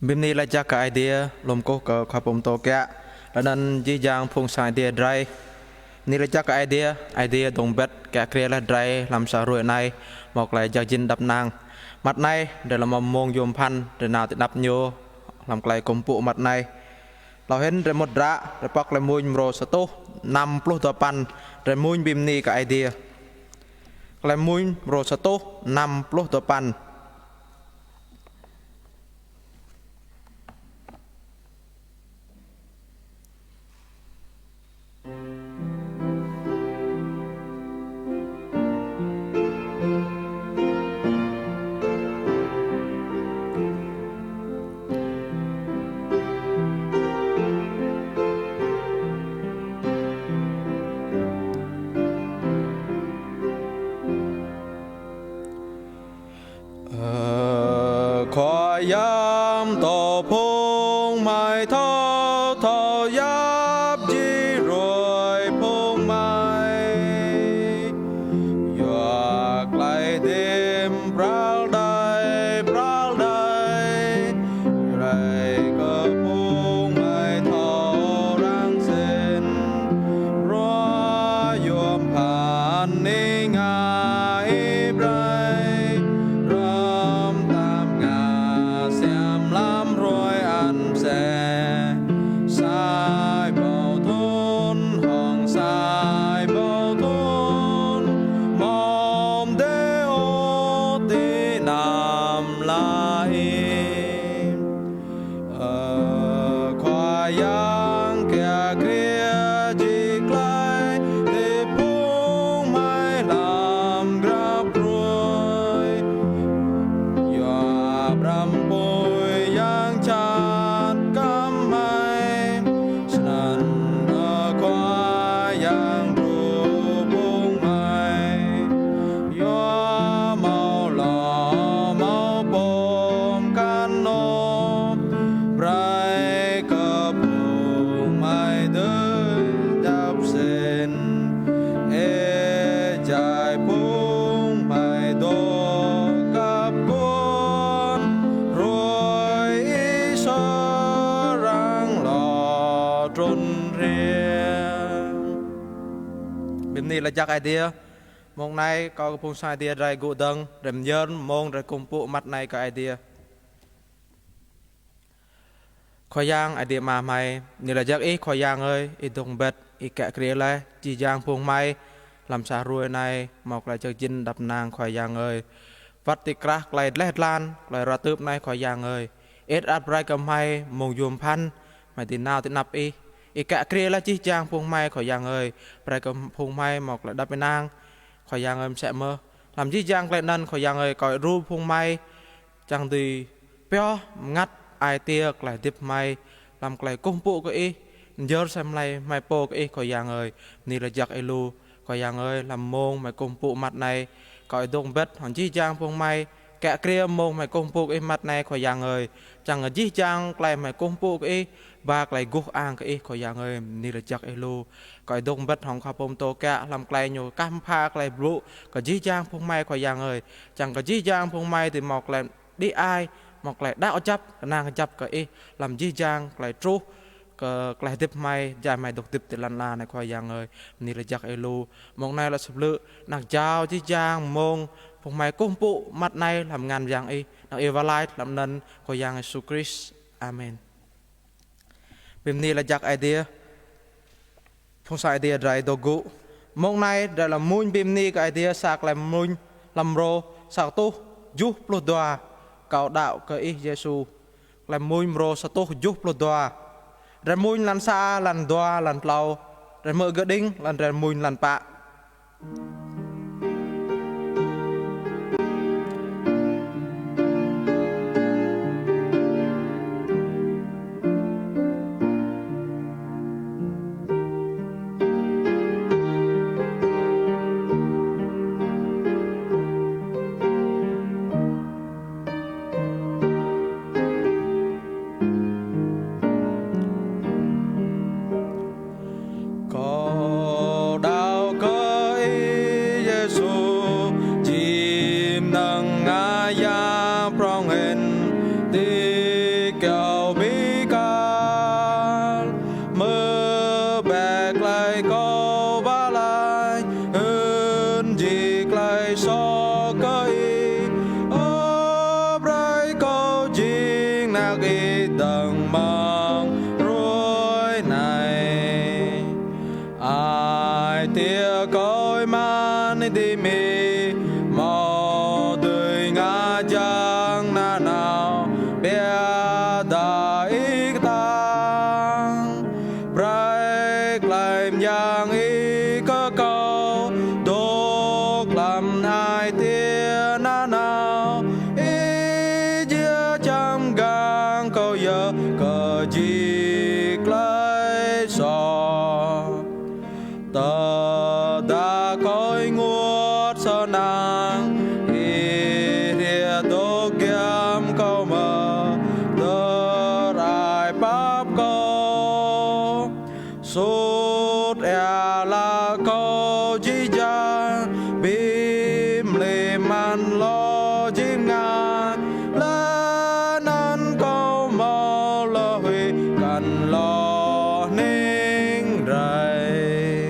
Bim ni la chắc cái idea lom cố cái khắp ông tổ kia là nên chỉ giang phong sai idea dry ni la chắc cái idea đồng bet cái kia là dry làm sao rồi này một lại giờ jin đập nang mặt này để làm mông yom pan để nào thì đập nhiều làm cái công cụ mặt nàyเราเห็นเรมดระเรปักเรมุนโรสตุนำปลุกตัวปันเรมุนบิมนีกับไอเดียเรมุนโรสตุนำปลุกตัวปัน ขอยามต่อพงไม้ท้อทอยับจีรวยพงไม้อยากไกลเดิมปราลใดปราลใดไรก็พงไม้ท้อรังเส้นรอยมผ่านนิ่งหายไป Bên này là chắc idea mong này có phong sai idea ra gỗ đằng rèm nhơn mong ra công cụ mặt này có idea khói giang idea mà mày như là chắc ý khói giang ơi ý đồng bệt ý kẹ kia lại chỉ giang phong mày làm sao ruồi này mọc lại cho chinh đập nàng khói giang ơi vắt tì crack lại lét lan lại ra tướp này khói giang ơi ít áp ra cầm hay mong dùm pan mày thì nào thì nạp ýอีกแกะเกลียละจีจางพงไม้ขอยางเอ้ยไปกับพงไม้หมอกละดับไปนางขอยางเอ้ยแสบเมื่อทำจีจางเลยนั่นขอยางเอ้ยก่อยรูปพงไม้จังดีเปียวงัดไอเตียกไหลดิบไม้ลำไหลกุ้งปูก็อีเยอะใส่ไหลไม้โปก็อีขอยางเอ้ยนี่ละจักไอลูขอยางเอ้ยลำมงไม้กุ้งปูมัดในก่อยดงเบ็ดหันจีจางพงไม้แกะเกลียมงไม้กุ้งปูก็อีมัดในขอยางเอ้ยจังจีจางไหลไม้กุ้งปูก็อีbạc lại gục ang cái khỏi giang ơi ni là chắc elu coi đông bất hỏng khắp ông tô cả làm cây nhiều cam pha cây bự có dí giang phong mai khỏi giang ơi chẳng có dí giang phong mai thì mọc lại đi ai mọc lại đạo chấp nàng chấp cái làm dí giang lại tru lại tiếp mai dài mai độc tiếp từ lần là này khỏi giang ơi ni là chắc elu mong này là sụp lự nàng chào dí giang mong phong mai công cụ mặt này làm ngàn giang nàng Everlight làm nên khỏi giang Jesus Christ Amen Bim ni là chắc idea phong sai idea dry dogu mong này đã là muốn bim ni cái idea sạc lại muốn làm rô sạc tu giúp lột đoà cạo đạo cái Giêsu làm muốn rô sạc tu giúp lột đoà rồi muốn lần xa lần đoà lần plau rồi mở gỡ đinh lần rồi muốn lần bạ có đau có giác ý tầng mong rối này ai tia cõi man đi mi mò tươi ngã giang na nào bia đại tang break lại giang ý có câu đốt làm hai tia na nào ý chia trăm gang câu giờ cờ chỉ lấy sò tờ đã coi nguột sơ nàng ý địa tố kiếm câu mơ tờ rai bắp câu sốt là câu chỉ ra bìm lìm ăn lo chim ngà lên ăn câu mơ lo huy cần lo ninh rầy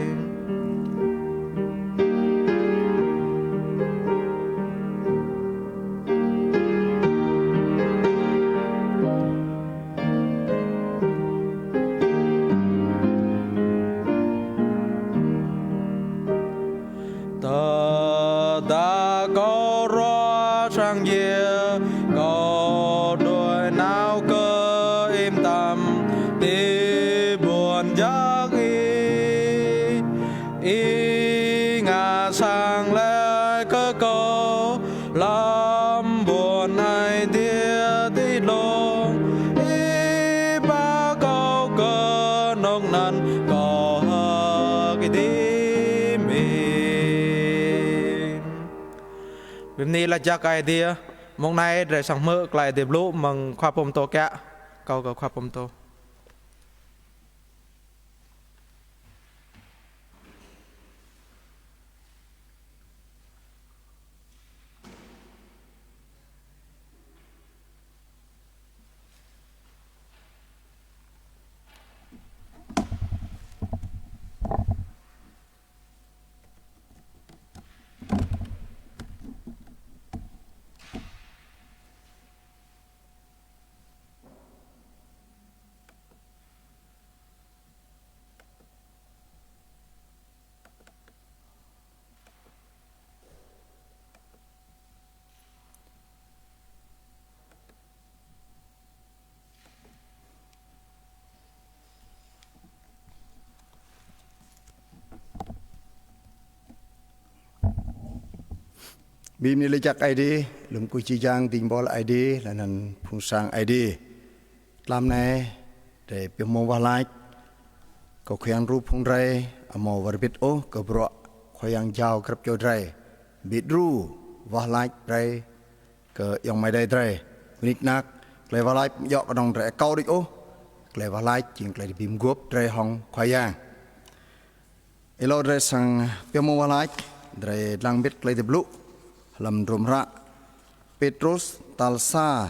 tờ đã có rõ sang dìa có đôi nào cơ im tầm tí buồn giác ý ngả sang lẽ cơ câu làm buồn hay tia tí lô ý ba câu cơ nông năn có cái tim Vì này là chắc ai đi mong này để sang mơ lại để lũ mong khoa bom tô kẹ câu câu khoa bom tô Bim ni lejak ID lum ku chi jang ting bol ID là nan phung sang ID làm này để biểu mô va lại có khuyên ru phung ray amo var bit o có bro khuyên giao krap cho ray bit ru va lại ray có yong mai đây ray nik nak le va lại dọ có dong ray câu đi o le va lại ching le bim guop ray hong khuyên elo ray sang biểu mô va lại ray lang bit le de blue làm rôm rạ Petrus Talsa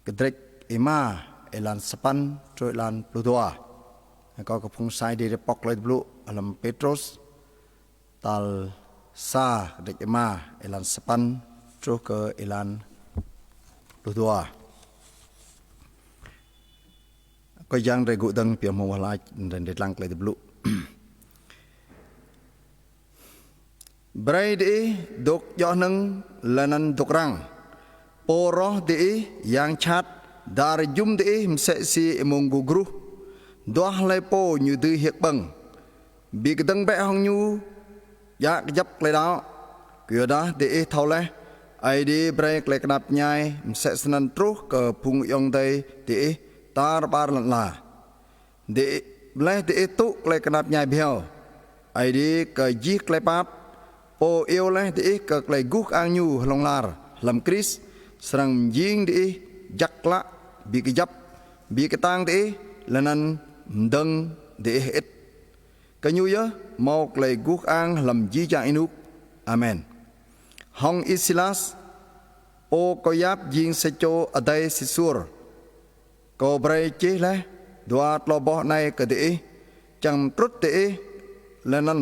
Kedrek Ima Elan Sapan Trôi Lan Plutoa có cái phong sai đi bọc lại blue làm Petrus Talsa Kedrek Ima Elan Sapan Trôi ke Elan Plutoa có yang regu dang piam mo wala dan de lang lại blue Bray di dok yo neng lanan dok rang poroh di yang chat dar jum di mse si emong gugru doah lai po như tư hiệp bằng bị cái tăng bẹ hong nhu ya dấp lại đó kia đó di thâu le ai di bray lại nạp nhai mse sanan tru ke pung yong tây di tar bar lan la di le di tu lại nạp nhai bèo ai di ke jik lại pap po yêu leh di cực lại guk ang nhu long lar làm Chris serang jing di jakla bi ke jap bi ke tang di lanan mdeng di it ke nhu ya mau lại guk ang làm ji ja inuk amen hong isilas o koyap jing secho adai sisur ko brai che le doat lo bo nai ke di chang trut di lanan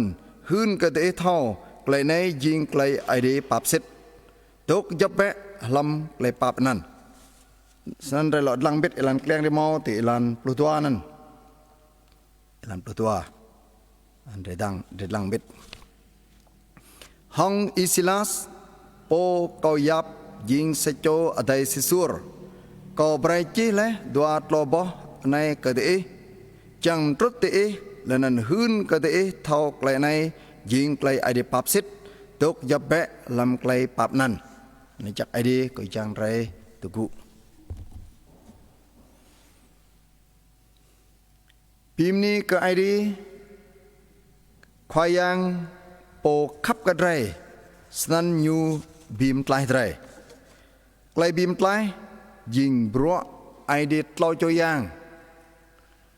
hun ke di thau lại này riêng lại ai đi bắp xít tốt giúp bé lâm lại bắp năn Senan rai lot lang bit ilan kleng di mau ti ilan puluh tua nan. Ilan puluh tua. Andre lang bit. Hong isilas po kau yap jing seco adai sisur. Kau berai le dua tloboh nai kede chang trut te lenan hun kede thau klai nai jing klai ade papsit tok jabe lam klai pap nan. Ni jak ade ko chang rai tugu. Pim ni ke ade khoyang po khap ka drai snan nyu bim tlai drai klai bim tlai jing bro ai de tlo cho yang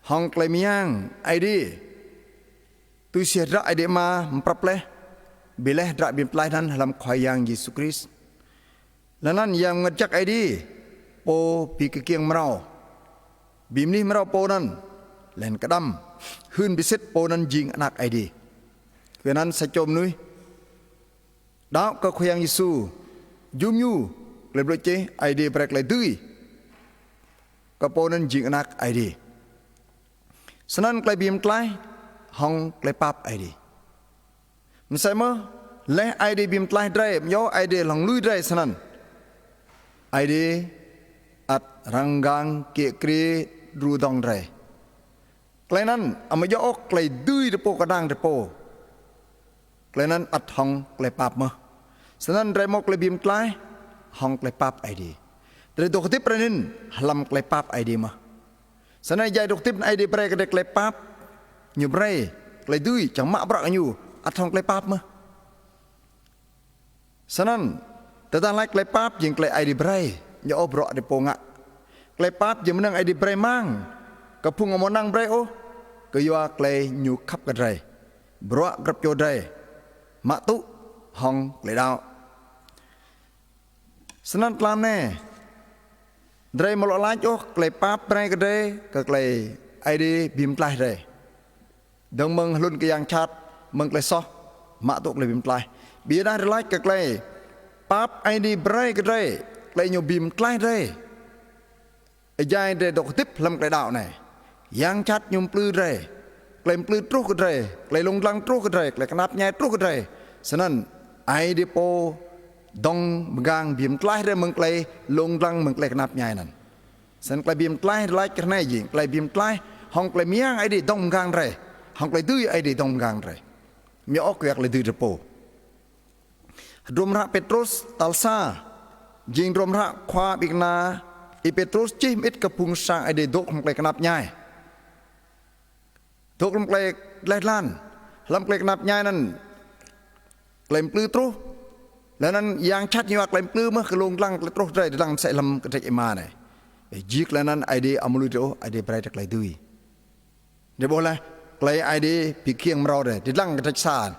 hong klai miang ai de tu sia dra ai de ma mprap le bileh dra bim tlai nan lam khoyang Yesus Kris lanan yang ngajak ai de po pi ke kieng mrau bim ni mrau po nan len kadam hun bisit po nan jing anak ai de kenan sacom nui đạo cơ khoyang Giêsu zum nyu le bloche ai de brek le dui kaponen jing anak ai de sanan klai bim klai hong klai pap ai de msai mo le ai de bim klai drai yo ai de long lui drai sanan ai de at ranggang ke kre ru dong drai klai nan amayo ok klai dui de po kadang de po klai nan at hong klai pap mo sanan drai mo klai bim klai hong klai pap ai de drai dok tip renin halam klai pap ai de ma sanan jai dok tip ai de pre ke klai pap nyu bre klai dui chang ma bra nyu at hong klai pap ma sanan tatan lai klai pap jing klai ai de bre nya obro de po nga klai pap jing menang ai de bre mang kapung omonang bre o ke yo klai nyu khap ka drai bro grap yo drai ma tu hong klai dao sanan tlam ne drai molo lai o klai pap bre ka dai ka klai ai de bim klai dai dong meng lun ke yang chat meng klai so ma tu klai bim klai bia da lai ka klai pap ai de bre ka dai klai nyu bim klai dai ai jai de dok tip lam klai dao này yang chat nhum plư dai klai plư tru ka dai klai long lang tru ka dai klai knap nyai tru ka dai sanan ai de po dong gang bim klai re meng klai long lang meng klai knap nyai nan san klai bim klai lai ka nai jing klai bim klai hong klai miang ai de dong gang re hong klai dui ai de dong gang re mi ok yak le dui de po drom ra Petrus talsa jing drom ra khwa bikna i Petrus chim it kapung sang ai de dok hong klai knap nyai dok lam klai lai lan lam klai knap nyai nan klai plư truแล้วนั้นยางชัดยี่ว่าเคลมปลื้มเมื่อลงลังตรกใจลังใส่ลำกระเทกมาเนี่ยยิกแล้วนั้นไอเดียอมลุยโอไอเดียไปจากไกลดุยเดี๋ยวบอกเลยไกลไอเดียปีเคียงเราเลยดิลังกระเทกสาน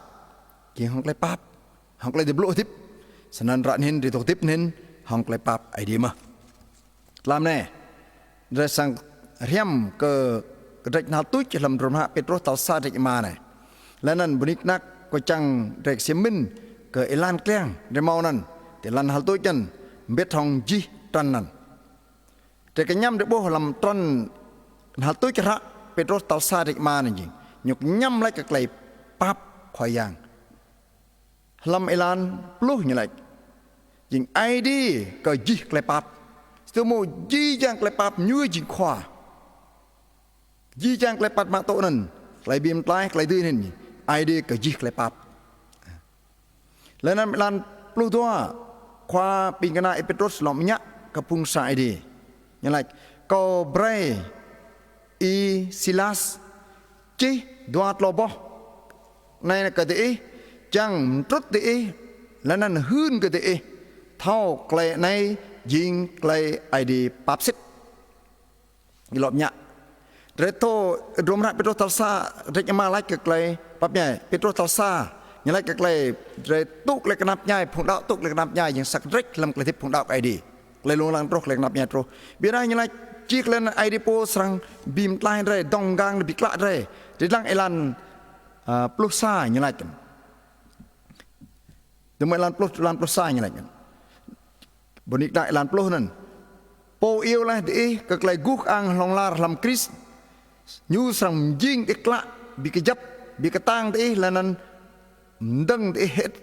เกี่ยงห้องไกลปั๊บห้องไกลเดือบโลทิพสนันรันเห็นดิตกทิพเห็นห้องไกลปั๊บไอเดียมาลำแน่เรื่องสังเรียมก็กระเทกนาตุ้ยจะลำรวมฮะเป็นรถต่อซาเทกมาเนี่ยแล้วนั้นบุญนักก็จังเด็กเสียมินke elan kleng de mau nan te lan hal to chen bet hong ji tran nan te ke nyam de bo lam tran hal to chra Petrus tal sa dik ma nan ji nyuk nyam lai ke klai pap khoyang lam elan pluh như lai jing ai đi ke ji klai pap sto mo ji jang klai pap nyu jing khwa ji jang klai pat ma to nan klai bim klai klai dui nin ai đi ke ji klai papแล้วนั้นลันปลุกตัวคว้าปิงกนาเอเปโตรสหลอมยักกับพุงสายดีอย่างไรก็เบรอีซิลัสจีดวาดลอบในกระเดจังตรุดเดแล้วนั้นหื้นกระเดเท่าไกลในยิงไกลไอดีปับสิบหลอมยักเรโตรวมรักเปโตรตัลซาเรียกมาไล่กับไกลปับใหญ่เปโตรตัลซาอย่างไรก็เลยตุกเลยกนับใหญ่ผงดาวตุกเลยกนับใหญ่อย่างสักเล็กลำกระทิบผงดาวไอดีเลยลงลังตรกเลยกนับใหญ่ตรกเบียร์ได้อย่างไรจีกเล่นไอดีโพสังบีมไลน์ได้ดองกลางบิกละได้ดิลังไอลันปลุกซ่าอย่างไรกันเดี๋ยวเมื่อลันปลุกซ่าอย่างไรกันบนิกได้ไอลันปลุกนั่น po yêu lah di ke klai guk ang long lar lam kris nyu sang jing ikla bi kejap bi ketang di lanan mdeng di het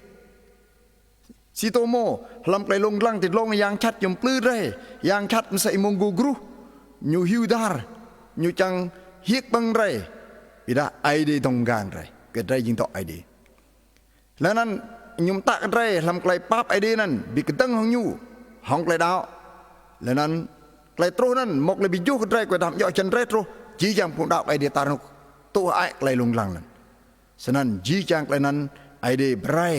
si to mo lam klai long lang ti long yang chat yom plư re yang chat msai mong gu gru nyu hiu dar nyu chang hiek bang re ida ai di tong gang re ke dai jing to ai di lanan nhung tak re lam klai pap ai di nan bi ketang hong nyu hong klai dao lanan klai tro nan mok le bi ju re ko dam yo chen re tro ji jang pung dao ai di tar nuk tu ai klai long lang nan sanan ji jang klai nan ai di brai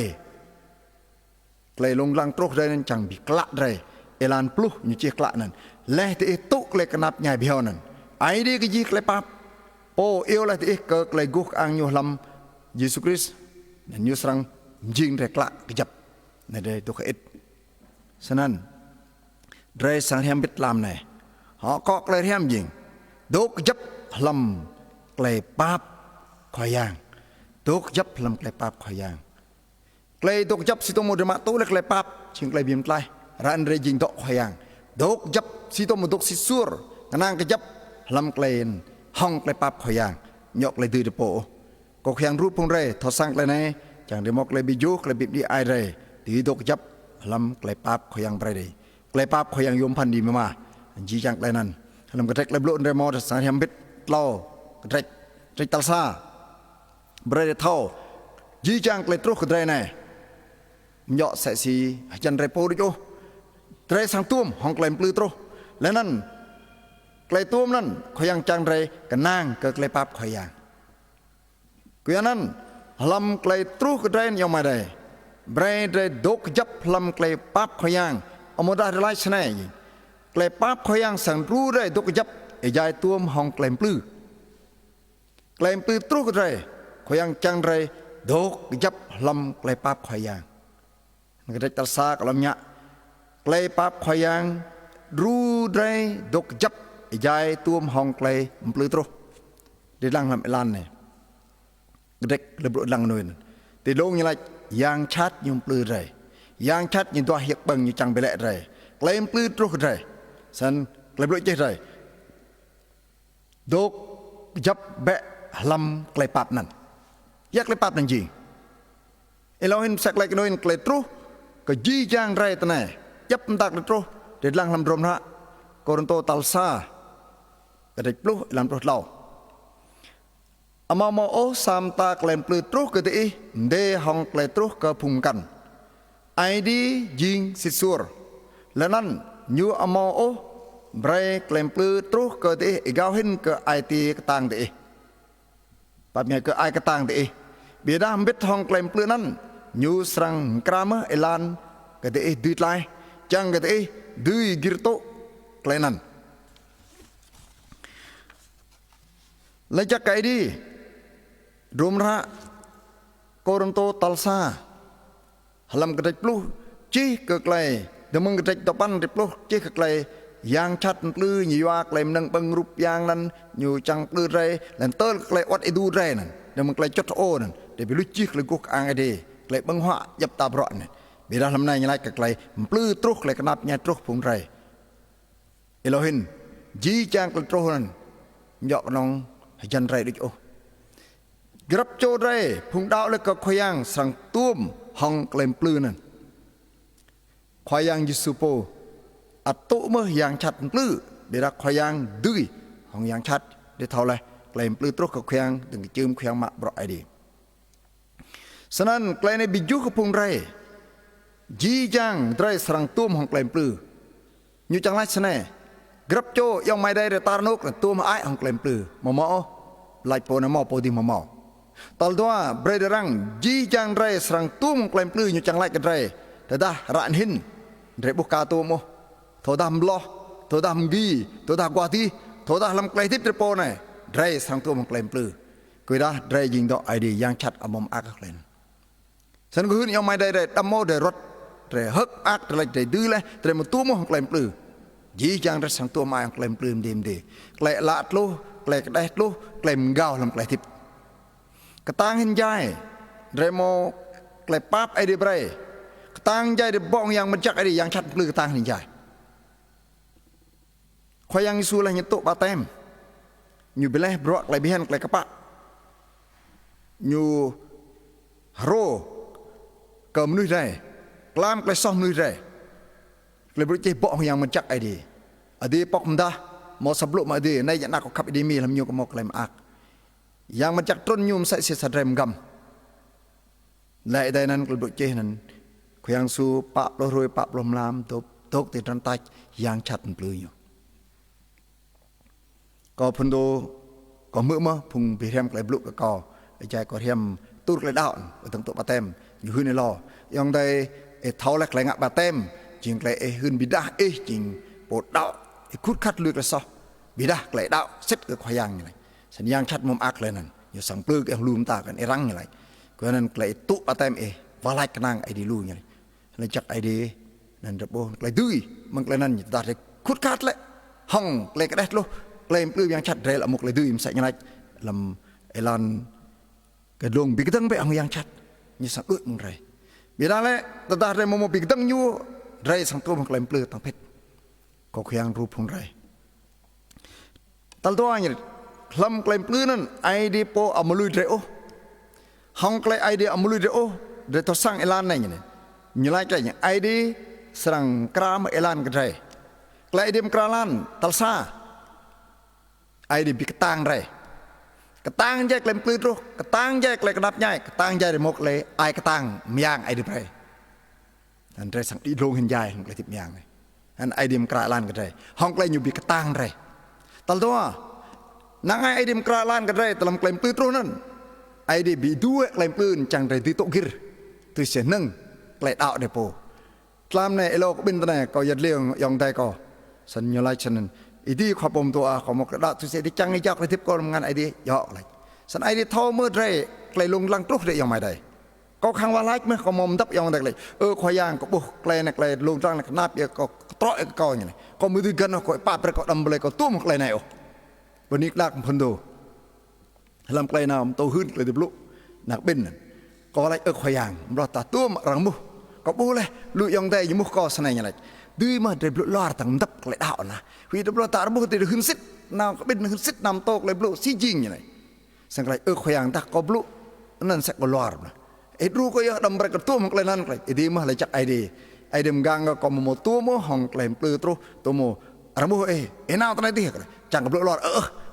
klai long lang tro re nan chang bi kla re elan pluh nyu chi kla nan le te tu klai kanap nyai biao nan ai di ke ji klai pap po yêu la te ke klai guk ang nyu lam Yesus Kristus nan nyu serang jing re kla kejap na de tu kait sanan dre sang hem bit lam này họ có klai hem jing do kejap lam klai pap khoyang do kejap lam klai pap khoyang klai do kejap si to mo de ma tu le klai pap ching klai bim klai ran re jing do khoyang do kejap si to mo dok si sur nang kejap lam klai hong klai pap khoyang nhok le du de po ko khoyang ru pung re tho sang klai này chẳng để mọc lại bị dốt lại bị đi ai rồi thì đốt chấp làm lại pap khơi yang bray đi lại pap khơi yang yom pan đi mà chỉ chẳng lại năn làm cái trách lại lộn rồi mò sáng hem biết lâu cái trách tal sa bray để thâu chỉ chẳng lại trút cái này nhọ sẽ si chân ray po đi ô ray sang tuom hong lại plư trút lại năn lại tuom năn khơi yang chẳng ray cái nang cái lại pap khơi yang cái năn lam klai tru kedai yang madai brai dai dok jap lam klai pap khoyang amoda relai snai klai pap khoyang sang ru dai dok jap e jai tuom hong klai plư tru kedai khoyang chang dai dok jap lam klai pap khoyang ngadai tal sa kalam nya klai pap khoyang ru dai dok jap e jai tuom hong klai plư tru di lang lam elan ne đek lebro lang noin ti long như lại yang chat nhung plư rồi yang chat nhìn toa hiệp bằng như chẳng bị lệ rồi claim plư trúc rồi san lebro chết rồi dok jap be lam clay pap nan yak clay pap nan gì elohin sak like noin clay trúc cái gì giang rồi thế này chấp tak le trúc để lang lam rom na Korinto talsa cái đek plư làm trúc lâu ama mo sam ta klem plư trúc ke ti de hong klem trúc ke phung kan ai đi jing sisur lanan nyu ama o bre klem plư trúc ke ti gao hin ke ai ti tang ti pa me ke ai ka tang ti bi da mbit hong klem plư nan nyu srang krama elan ke ti dit lai chang ke ti dui girto klenan la jak kai di Rumra Korinto talsa halam kedai pluh chi ke klai demeng kedai topan de pluh chi ke klai yang chat plư nyiwa klai nang bang rup yang nan nyu chang plư re lan tol klai ot edu re nan demeng klai chot o nan de bi lu chi klai guk ang ade klai bang hwa yap ta bro nan bi dah lam nai nyalai ke klai plư truk klai kanap nya truk phung re Elohin ji chang klai truk nan nhok nong jan re dik o grab cho re phung đạo le ka khoyang sang tuom hong klem plư nan khoyang Yusupo atu mơ yang chat plư để ra khoyang dui hong yang chat để thau le klem plư truk ka khoyang từng chum khoyang ma bro ai di sanan klene biju ka phung re ji jang drai sang tuom hong klem plư nyu chang lai sne grab cho yang mai dai re tar nok tuom ai hong klem plư mo lai po na mo po di mo tal doa brederang ji jang re serang tum klem plư nyu chang lai ke re dah ran hin re buka tu mo tho dam lo tho dam gi tho da kwa ti tho da lam klai tip po này re serang tum klem plư kui da re jing do ai di yang chat amom ak klen san ku hun yang mai dai re dam mo de rot re hak ak re de du le re mo tu mo klem plư ji jang re serang tum mai klem plư dim de klai la tlu klai dai tlu klem gao lam klai tip ketang hin jai remo klep pap ai di bre ketang jai di bong yang mencak ai di yang chat plư ketang hin jai ขอยางยิสูเลยยันโตบาเต็มอยู่ไปเลยบล็อกเลยเบียนเลยกระปะอยู่โรเกิมนุ้ยได้กล้ามเลยซ่อมนุ้ยได้เลยบริจาคบอกอย่างมันจักไอดีอดีปอกมันดามอสับลุมาดีในยันนักขับไอดีมีลำยูกับมอกเลยมาอักอย่างมันจักต้นยูมใส่เสียสะเรมกำและไอได้นั้นเลยบริจาคนั้นขอยางสูปะโรยปะลมลามตกติดรันตายอย่างชัดมันปลื้อยู่ก็พันโดก็มือมาพุงไปเรียมกลายบลุกก็ไอ้ใจก็เรียมตู้กลายดาวตั้งตัวปาเต็มอยู่หื้นในรอยังได้เท้าแหลกแหลงปาเต็มจริงกลายหื้นบิดาจริงปวดดาวคุดคัดเลือกเลยซอบิดากลายดาวเซ็ตกับขวายางอย่างไรสัญญาณชัดมุมอักเลยนั่นอย่าสั่งปลื้กลืมตากันรังอย่างไรก็นั่นกลายตู้ปาเต็มวาไลกันนั่งไอดีลู่อย่างไรเลยจักไอดีนั่นจะโบกลายดุยมันกลายนั่นตัดเลยคุดคัดเลยห้องกลายกระเด็ดลูกลายปลื้ยังชัดเรละมุกเลยดุยมันใส่ยังไงลำไอลอนกระดงบิกตั้งไปเอายังชัดนี่สังเกตมึงไรบิดาเลยแต่ตาเรมโมบิกตั้งอยู่ไรสังตัวมันกลายปลื้ตั้งเพชรก็ขยังรูปพงไรตัลตัวนี่ลำกลายปลื้นั่นไอเดียโปอามาลุยเรโอห้องกลายไอเดียอามาลุยเรโอเรตัวสร้างไอลานนี่เนี่ยนี่ไรกลายอย่างไอเดียสร้างกรามไอลานกันไรกลายไอเดียมกราลานตัลซาไอเดียบิกตังไรกระตังแยกเล่มปลื้ดรู้กระตังแยกเลยกระดับใหญ่กระตังใหญ่เลยมกเลยไอกระตังมีอย่างไอเดียไปอันไรสังดีโรงเห็นใหญ่ของเลยทิพย์อย่างเลยอันไอเดียมกระลานกันเลยห้องเลยอยู่บิกระตังไรตลอดว่านังไอเดียมกระลานกันเลยตลอดเล่มปลื้ดรู้นั่นไอเดียบิดูเล่มปลื้ดจังไรที่โตกิรตัวเสียนึ่งเกล็ดเอาเดโปตามในโลกบินตัวไหนก็ยัดเลี้ยงยองได้ก็สัญญาลัยฉันอีดีขอบผมตัวของมกระดาษทุเสที่จังไอ้ยักษ์เลยทิพย์ก็ทำงานไอเดียยอกเลยสันไอเดียท่อเมื่อไรไกลลงลังตุกได้ยังไม่ได้ก็ขังว่าไล่เมื่อก็มอมดับยังได้เลยขอยางก็บุกไกลนักไกลลงจังนักนับเยอะก็ตร้อยก็อย่างนี้ก็มือถือกันก็ป้าประกอบดำเลยก็ตุ้มไกลไหนอ๋อวันนี้ลากพันโดลำไกลน้ำโตขึ้นเลยทิพย์ลุนักบินก็อะไรขอยางเราตัดตุ้มรังมุก็บุเลยลุยยังได้ยังมุกก็สนายอย่างไรดื้อมาเดือบลอดตั้งดับเลยดาวนะวิธีดับตาบุกติดหึนซิดน้ำก็เป็นหึนซิดน้ำโตเลยบลุซีจริงอย่างไรสังเกตขอยางตะก็บลุนั่นสักก็ลอดนะรู้ก็ยังดำไปกระตุ้มเลยนั่นเลยดีมาเลยจักไอเดียมกังก็มโมตัวโมห้องเลยปลื้ตัวตัวโมอะไรโมน้ำตอนไหนที่เหรอจังกับบลุลอด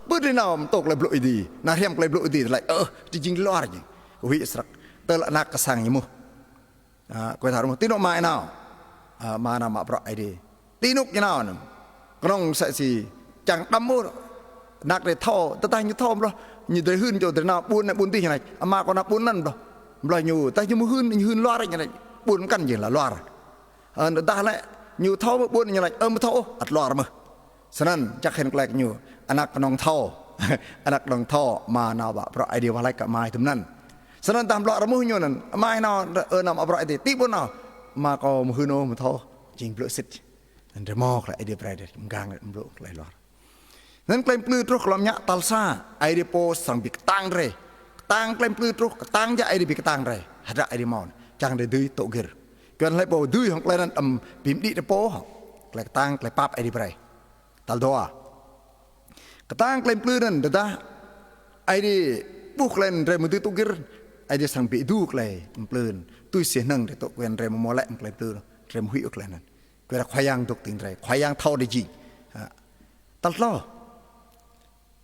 ปื้ดเลยน้ำโตเลยบลุดีน่าเทียมเลยบลุดีอะไรจริงๆลอดจริงวิสักเตลนักกระสังอย่างโมก็ถามโมตีโนมาไอ้น้ามานามาปราไอเดียตีนุกยังน่านกน้องใส่สีจังดำมูนักเดือดท่อตะตายอยู่ท่อมรออยู่เดือดหื่นอยู่เดือดน่าบุญในบุญที่ยังไงมาก็นับบุญนั่นรอรออยู่แต่ยังมือหื่นล้ออะไรยังไงบุญกันยังละล้อตาละอยู่ท่อบุญยังไงมาท่ออัดล้อมาฉะนั้นจะเห็นแกลกอยู่อนักน้องท่ออนักน้องท่อมานาบะปราไอเดียว่าอะไรกับมาถึงนั่นฉะนั้นตามล้อระมุอยู่นั่นมาให้นอนำปราไอเดียตีบุญน่ะมาก็มือโน้มท่อจริงเปลือกสิทธิ์นั่นเดมอกเลยไอเดียไปเดมกลางเลยมันโลกเลยหลอดนั้นเคลมปลื้ดรุกลำยะตัลซาไอเดียโปสังบิกตังเรตังเคลมปลื้ดรุกตังจะไอเดียบิกตังเรฮัดไอเดียมอนจังเดดื้อโตกิรเกินเลยโปดื้อของเคลนั้นพิมพ์ดีเดโปเคลตังเคลปับไอเดียไปตัลโดกตังเคลมปลื้ดนั่นเดต้าไอเดียบุกเลนเรมุดื้อโตกิรไอเดียสังบิดูกเลยปลื้ดตุยเสียนั่งเดโตเวนเรมโมเล่เคลปลื้ดเรมหุยอุกเลนั้นเวลาควายางตกติงไรควายางเท่าได้จริงตัดล้อ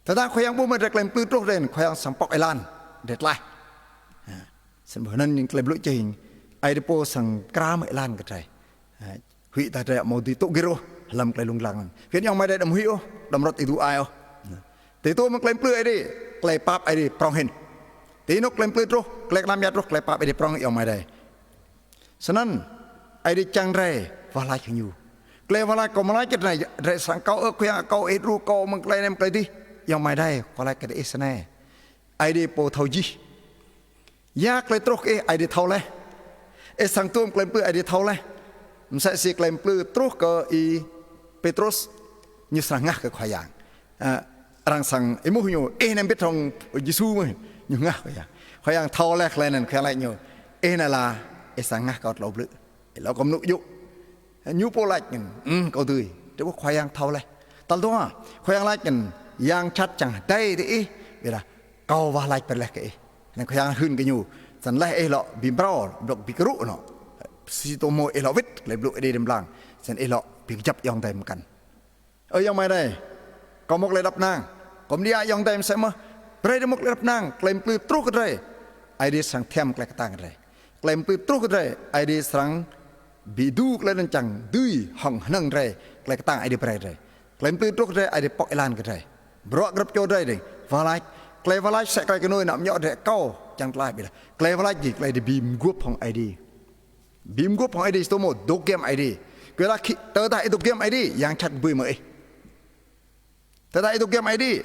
แต่ถ้าควายางบุ้มมันจะเกลมปลื้ดโรคเรนควายางสัมปอกไอลานเด็ดไล่สมัยนั้นยังเกลมลุจริงไอเดโปสังกรามไอลานกันใจหุยแต่ใจโมดิโตกิโรลำเกลลุงลังเพียงยังไม่ได้ดำหุยดำรถอีดูไอแต่ตัวมันเกลมปลื้ดไอเดีเกลปับไอเดีปรองเห็นตีนกเกลมปลื้ดโรเกลน้ำยาโรเกลปับไอเดีปรองยังไม่ได้ฉะนั้นไอเดีจังไรวาลายขยูเกลวาลายก็มาลายจัดไหนเรสังเกาคุยเการู้เกามันเกลเนี่ยมันเกลดิยังไม่ได้วาลายกันเอสแน่ไอเดียโปเท่าจียากเลยตรกไอเดียเท่าเลยสังตัวเกลมปลื้ไอเดียเท่าเลยมันใส่สีเกลมปลื้ตรกก็อีเปโตรสยิ่งสังงักกับขวายางรังสังไอมุขยูนั่นเป็นทองยิสูมั้ยยิ่งงักขวายางเท่าแรกเลยนั่นแค่ไรอยู่นั่นละสังงักก็เราปลื้เราก็นุยุยุโปลักยังก็ดื้อแต่ว่าควายยังเท่าไรต tal tua ko yang lain kan yang chat chẳng đây thì bây giờ câu vào lại bên lại cái nên ko yang hơn cái nhu san lại lọ bị bro độc bị cਰੂ nó si to mo lọ vít lại blue đi đêm lang san lọ bị chấp yong tay một cần yong mai đây có một lời đập nang có đi ai yong tay sẽ mà bây giờ một lời đập nang claim plư trúc cái đây ai đi sang thêm cái tang cái đây claim plư trúc cái đây ai đi sang bị du cái lên chẳng đuôi hỏng nâng đây cái tang ai đi bây đây claim plư trúc cái đây ai đi pok elan cái đây bro grab cho đây đi và lại claim và lại sẽ cái nồi nạm nhọ để câu chẳng lại bây giờ claim và lại gì claim đi bìm guốc hỏng ai đi bìm guốc hỏng ai đi số một đốt game ai đi cái là khi tới tại đốt game ai đi yang chặt bùi mới tới tại đốt game ai đi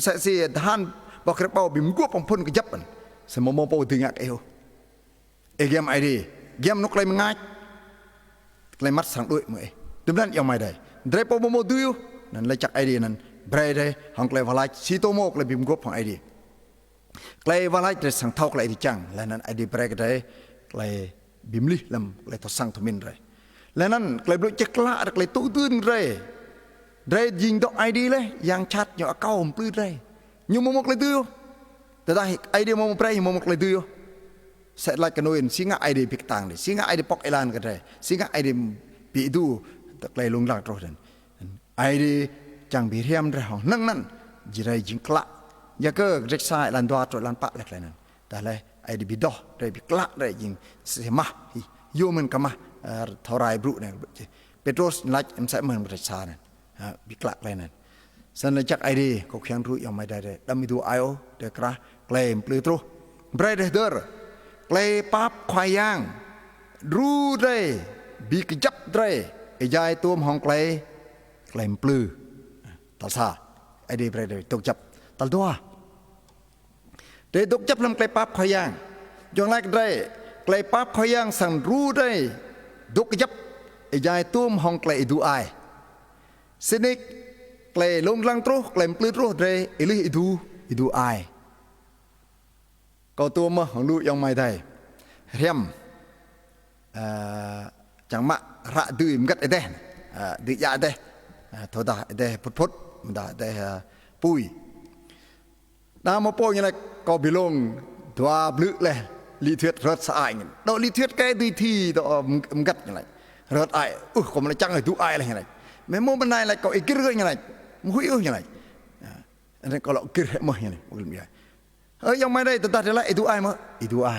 sẽ si han bọc cái bao bìm guốc hỏng phun cái dấp sẽ mò bao từ ngạc eo game ai đi game nó claim ngay claim mắt sáng đuổi mới tụi nên yêu mày đây để bao mò tiêu nên lấy chắc ai đi nên bây đây hong claim và lại si tô mò claim bìm guốc hỏng ai đi claim và lại để sang thao claim đi chăng là nên ai đi bây cái đấy claim bìm li làm claim thọ sang thọ min rồi là nên claim đội chắc lạ claim tụ tương rồi rồiยิงดอกไอดีเลยยังชัดอย่างเก่าผมปลื้มเลยยูมองเลยดูแต่ได้ไอเดียมองไปมองเลยดูเสร็จแล้วกันโน้นสิ่งไอเดียพิกต่างเลยสิ่งไอเดียปอกเอลานกันเลยสิ่งไอเดียปีดูแต่เลยลงหลังตรงนั้นไอเดียจังบีเรียมเลยห้องนั่นจีไรยิงกละยาเกอร์เร็กซ่าลันดัวตัวลันปะเล็กเลยนั่นแต่เลยไอเดียบิดอเลยบิกละเลยยิงเสียมายูมันก็มาทารายบรุเนี่ยเปโตรสไลท์มันใส่เหมือนเร็กซ่านั่นบิกละเลยนั่นสันจักไอเดียก็เขียนรู้ยังไม่ได้เลยดำมีดูไอโอเด็กระเกลมปลือตรูเบรเดอร์เกลปั๊บควายย่างรู้ได้บีกจับได้ไอ้ยายตัวห้องเกลมปลือตัลซาไอเดียเบรเดอร์ตกจับตัลตัวเด็กตกจับลำเกลปั๊บควายย่างยองแรกได้เกลปั๊บควายย่างสั่งรู้ได้ตกจับไอ้ยายตัวห้องเกลดูไอเซนิกเกลลงลังตรูเกลมปลื้ตรูเรเอลิดูไอก็ตัวมาของลูกยังไม่ได้เรียมจังมะระดื้อมกัดเด้ดื้อยาเด้ทอดาเด้พุทธมันดาเด้ปุยน้ำมาโป้ยังไงก็บิลงตัวบลึกเลยลีเทียดรถสายเงี้ยดอกลีเทียดแกดีทีดอกมกัดยังไงรถไอก็มันจังเลยดูไออะไรยังไงแม่โมบันไดอะไรก็อีกเรื่องยังไงมุ้ยยังไงอันนั้นก็เราคิดให้มาอย่างนี้มุกมีอะไรยังไม่ได้แต่ตัดอะไรดูไอมาดูไอ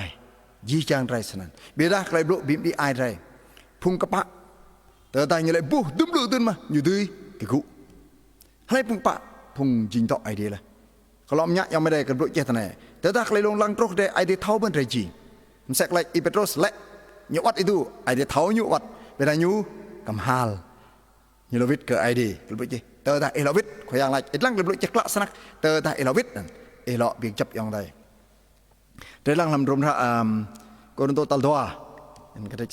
ยี่จางไรสนั่นเบียดาใครบลูบิมดีไอไรพุ่งกระปะแต่ตายยังไงบูดุมดูตื่นมาอยู่ดีกี่กุให้พุ่งปะพุ่งจิงต่อไอเดียเลยก็ล้อมยักยังไม่ได้กับลูกเจตนาแต่ถ้าใครลงลังตรกได้ไอเดียเท่าเป็นไรจีมันแสกไรอีเปโตรสเละยูวัดดูไอเดียเท่ายูวัดเป็นอายุกำฮาลยูโรวิทเกิดไอเดียลูกจีเตอร์ได้เอลวิทขอย่างไรอีกลังเรียบร้อยจะกล้าสนักเตอร์ได้เอลวิทนั่นเอลเบียงจับยังได้เรื่องลำรวมท่าโกนโตตัลดัวนี่ก็ได้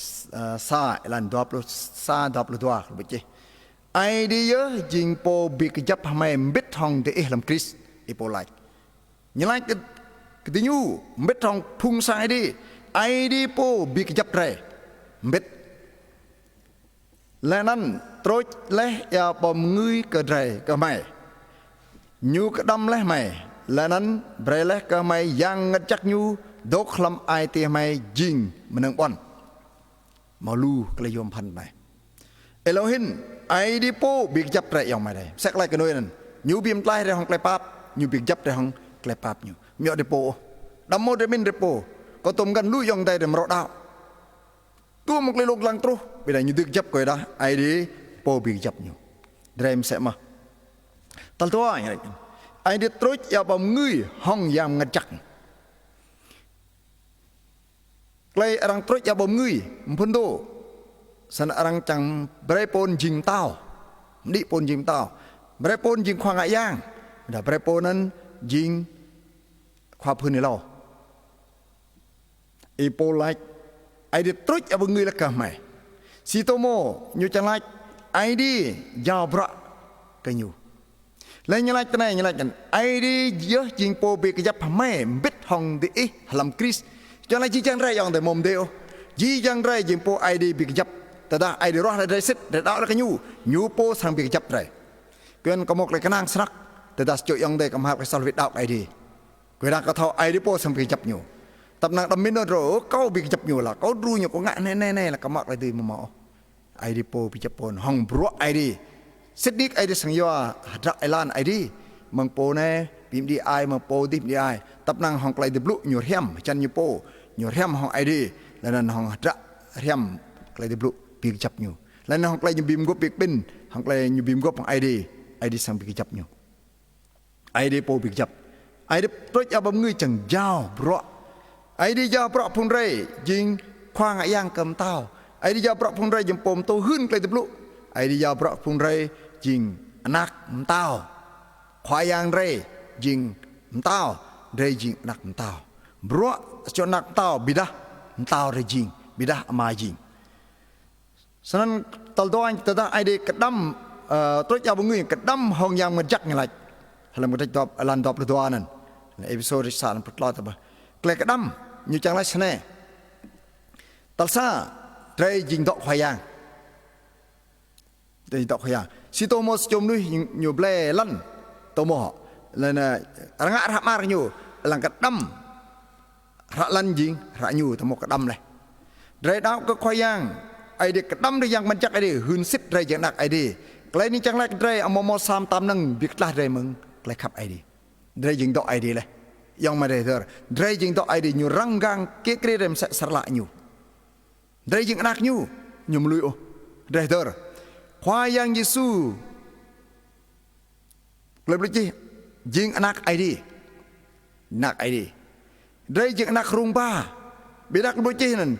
ซาเอลันดับลูซาดับลูดัวลูกจีไอเดียยิงโปบีกจับทำไมเบ็ดทองเดลำคริสอีโปไลยังไงก็ที่ยูเบ็ดทองพุ่งสายดีไอเดียโปบีกจับไรเบ็ดและนั้นตรวจและยาปมงุยกระไรก็ไม่ยูกระดำและไม่และนั้นเบรและก็ไม่ยังงัดจักยูดกคลำไอเตียไม่ยิงมันนึงบอลมาลูกระยมพันไปเอโลหินไอดิโปบิกจับไรยังไม่ได้สักไรกันด้วยนั่นยูบีมไล่ในห้องไกลปั๊บยูบิกจับในห้องไกลปั๊บยูมีอดิโปดัมโมเดมินดิโปก็ตมกันลุยยังได้เดมรอดาวตัวมันเลยลงลังตรูไปได้ยูดึกจับก็ได้ไอเดียโปบิกจับยูเดรมเสมาตัลตัวอย่างไรไอเดียตรูยาบมงุยห้องยามงัดจักไกลรังตรูยาบมงุยมันโดสนรังจังเบรปนยิงเต้าดิปนยิงเต้าเบรปนยิงควางย่างแต่เบรปนนั้นยิงความพื้นในเราอีโปไลไอเดียตรุยเอาเงยละกันไหมซีโตโมอยู่จังไรไอเดียยาวบระกันอยู่แล้วยังไงกันไหนยังไงกันไอเดียเยอะยิงโปเบกยับไม่บิดห้องดีลำคริสจังไรจีจังไรอย่างแต่มุมเดียวจีจังไรยิงโปไอเดียเบกยับแต่ได้ไอเดียรอดได้สิทธิ์ได้ดาวแล้วกันอยู่โปสังเบกยับไร quyền có một lại cái năng sắc từ đó chịu yang đây cầm hạt cái sao việt đạo ai đi quyền đang có thao ai đi po xong bị chập nhiều tập năng đâm miên rồi câu bị chập nhiều là câu đuôi nhiều có ngã này là cầm hạt lại từ mà ai đi po bị chập pon hong bro ai đi xét đi ai đi sang yo hạt ai lan ai đi mang po này bìm đi ai mang po đi ai tập năng hong lại đi blu nhiều hem chân nhiều po nhiều hem hong ai đi là nên hong hạt hem lại đi blu bị chập nhiều là nên hong lại nhiều bìm gốc bị pin hong lại nhiều bìm gốc hong ai đi sang bị chập nhiều ai đi po bị chập ai đi tối cho bấm người chẳng giao bro ai đi giao bro phun râyยิง khoang ai yang cầm tao ai đi giao bro phun rây ចំពម tô hưn cái tập lụ ai đi giao bro phun rây ยิง anak tao khoang yang rây ยิง tao rây ยิง anak tao bro cho anak tao bidah tao rây ยิง bidah ama ยิง ฉะนั้นตลอดวันแต่ถ้าไอเด็กกระดำตัวเจ้าบุญเงินกระดำห้องยางมันจักไงล่ะเราไม่ได้ตอบลันตอบตัวนั่นในเอพิโซดที่3ปลดล็อกตัวเกล็ดกระดำอยู่จังไรชนะตัลซาเตยยิงดอกขยางเตยดอกขยางสิโตโมสจมด้วยอยู่เบลลันโตโมแล้วนะรังอามาอยู่หลังกระดำระลันยิงระอยู่โตโมกระดำเลยเรดาวก็ขยางไอเด็กกระดำได้ยังมันจักไอเด็กหืนซิดไรอย่างนักไอเด็กไกลนี่จังไรไรเอาโมซามตามนั่งบิกลาไรมึงไกลขับไอเด็กไรยิงดอกไอเด็กเลยยังไม่ได้เถอะไรยิงดอกไอเด็กอยู่รังกังเกเกเรมสละอยู่ไรยิงนักอยู่มลุยโอไรเถอะควายยังยิสูเลยบลิจิยิงนักไอเด็กนักไอเด็กไรยิงนักรุงบ้าบิดักบลิจินั่น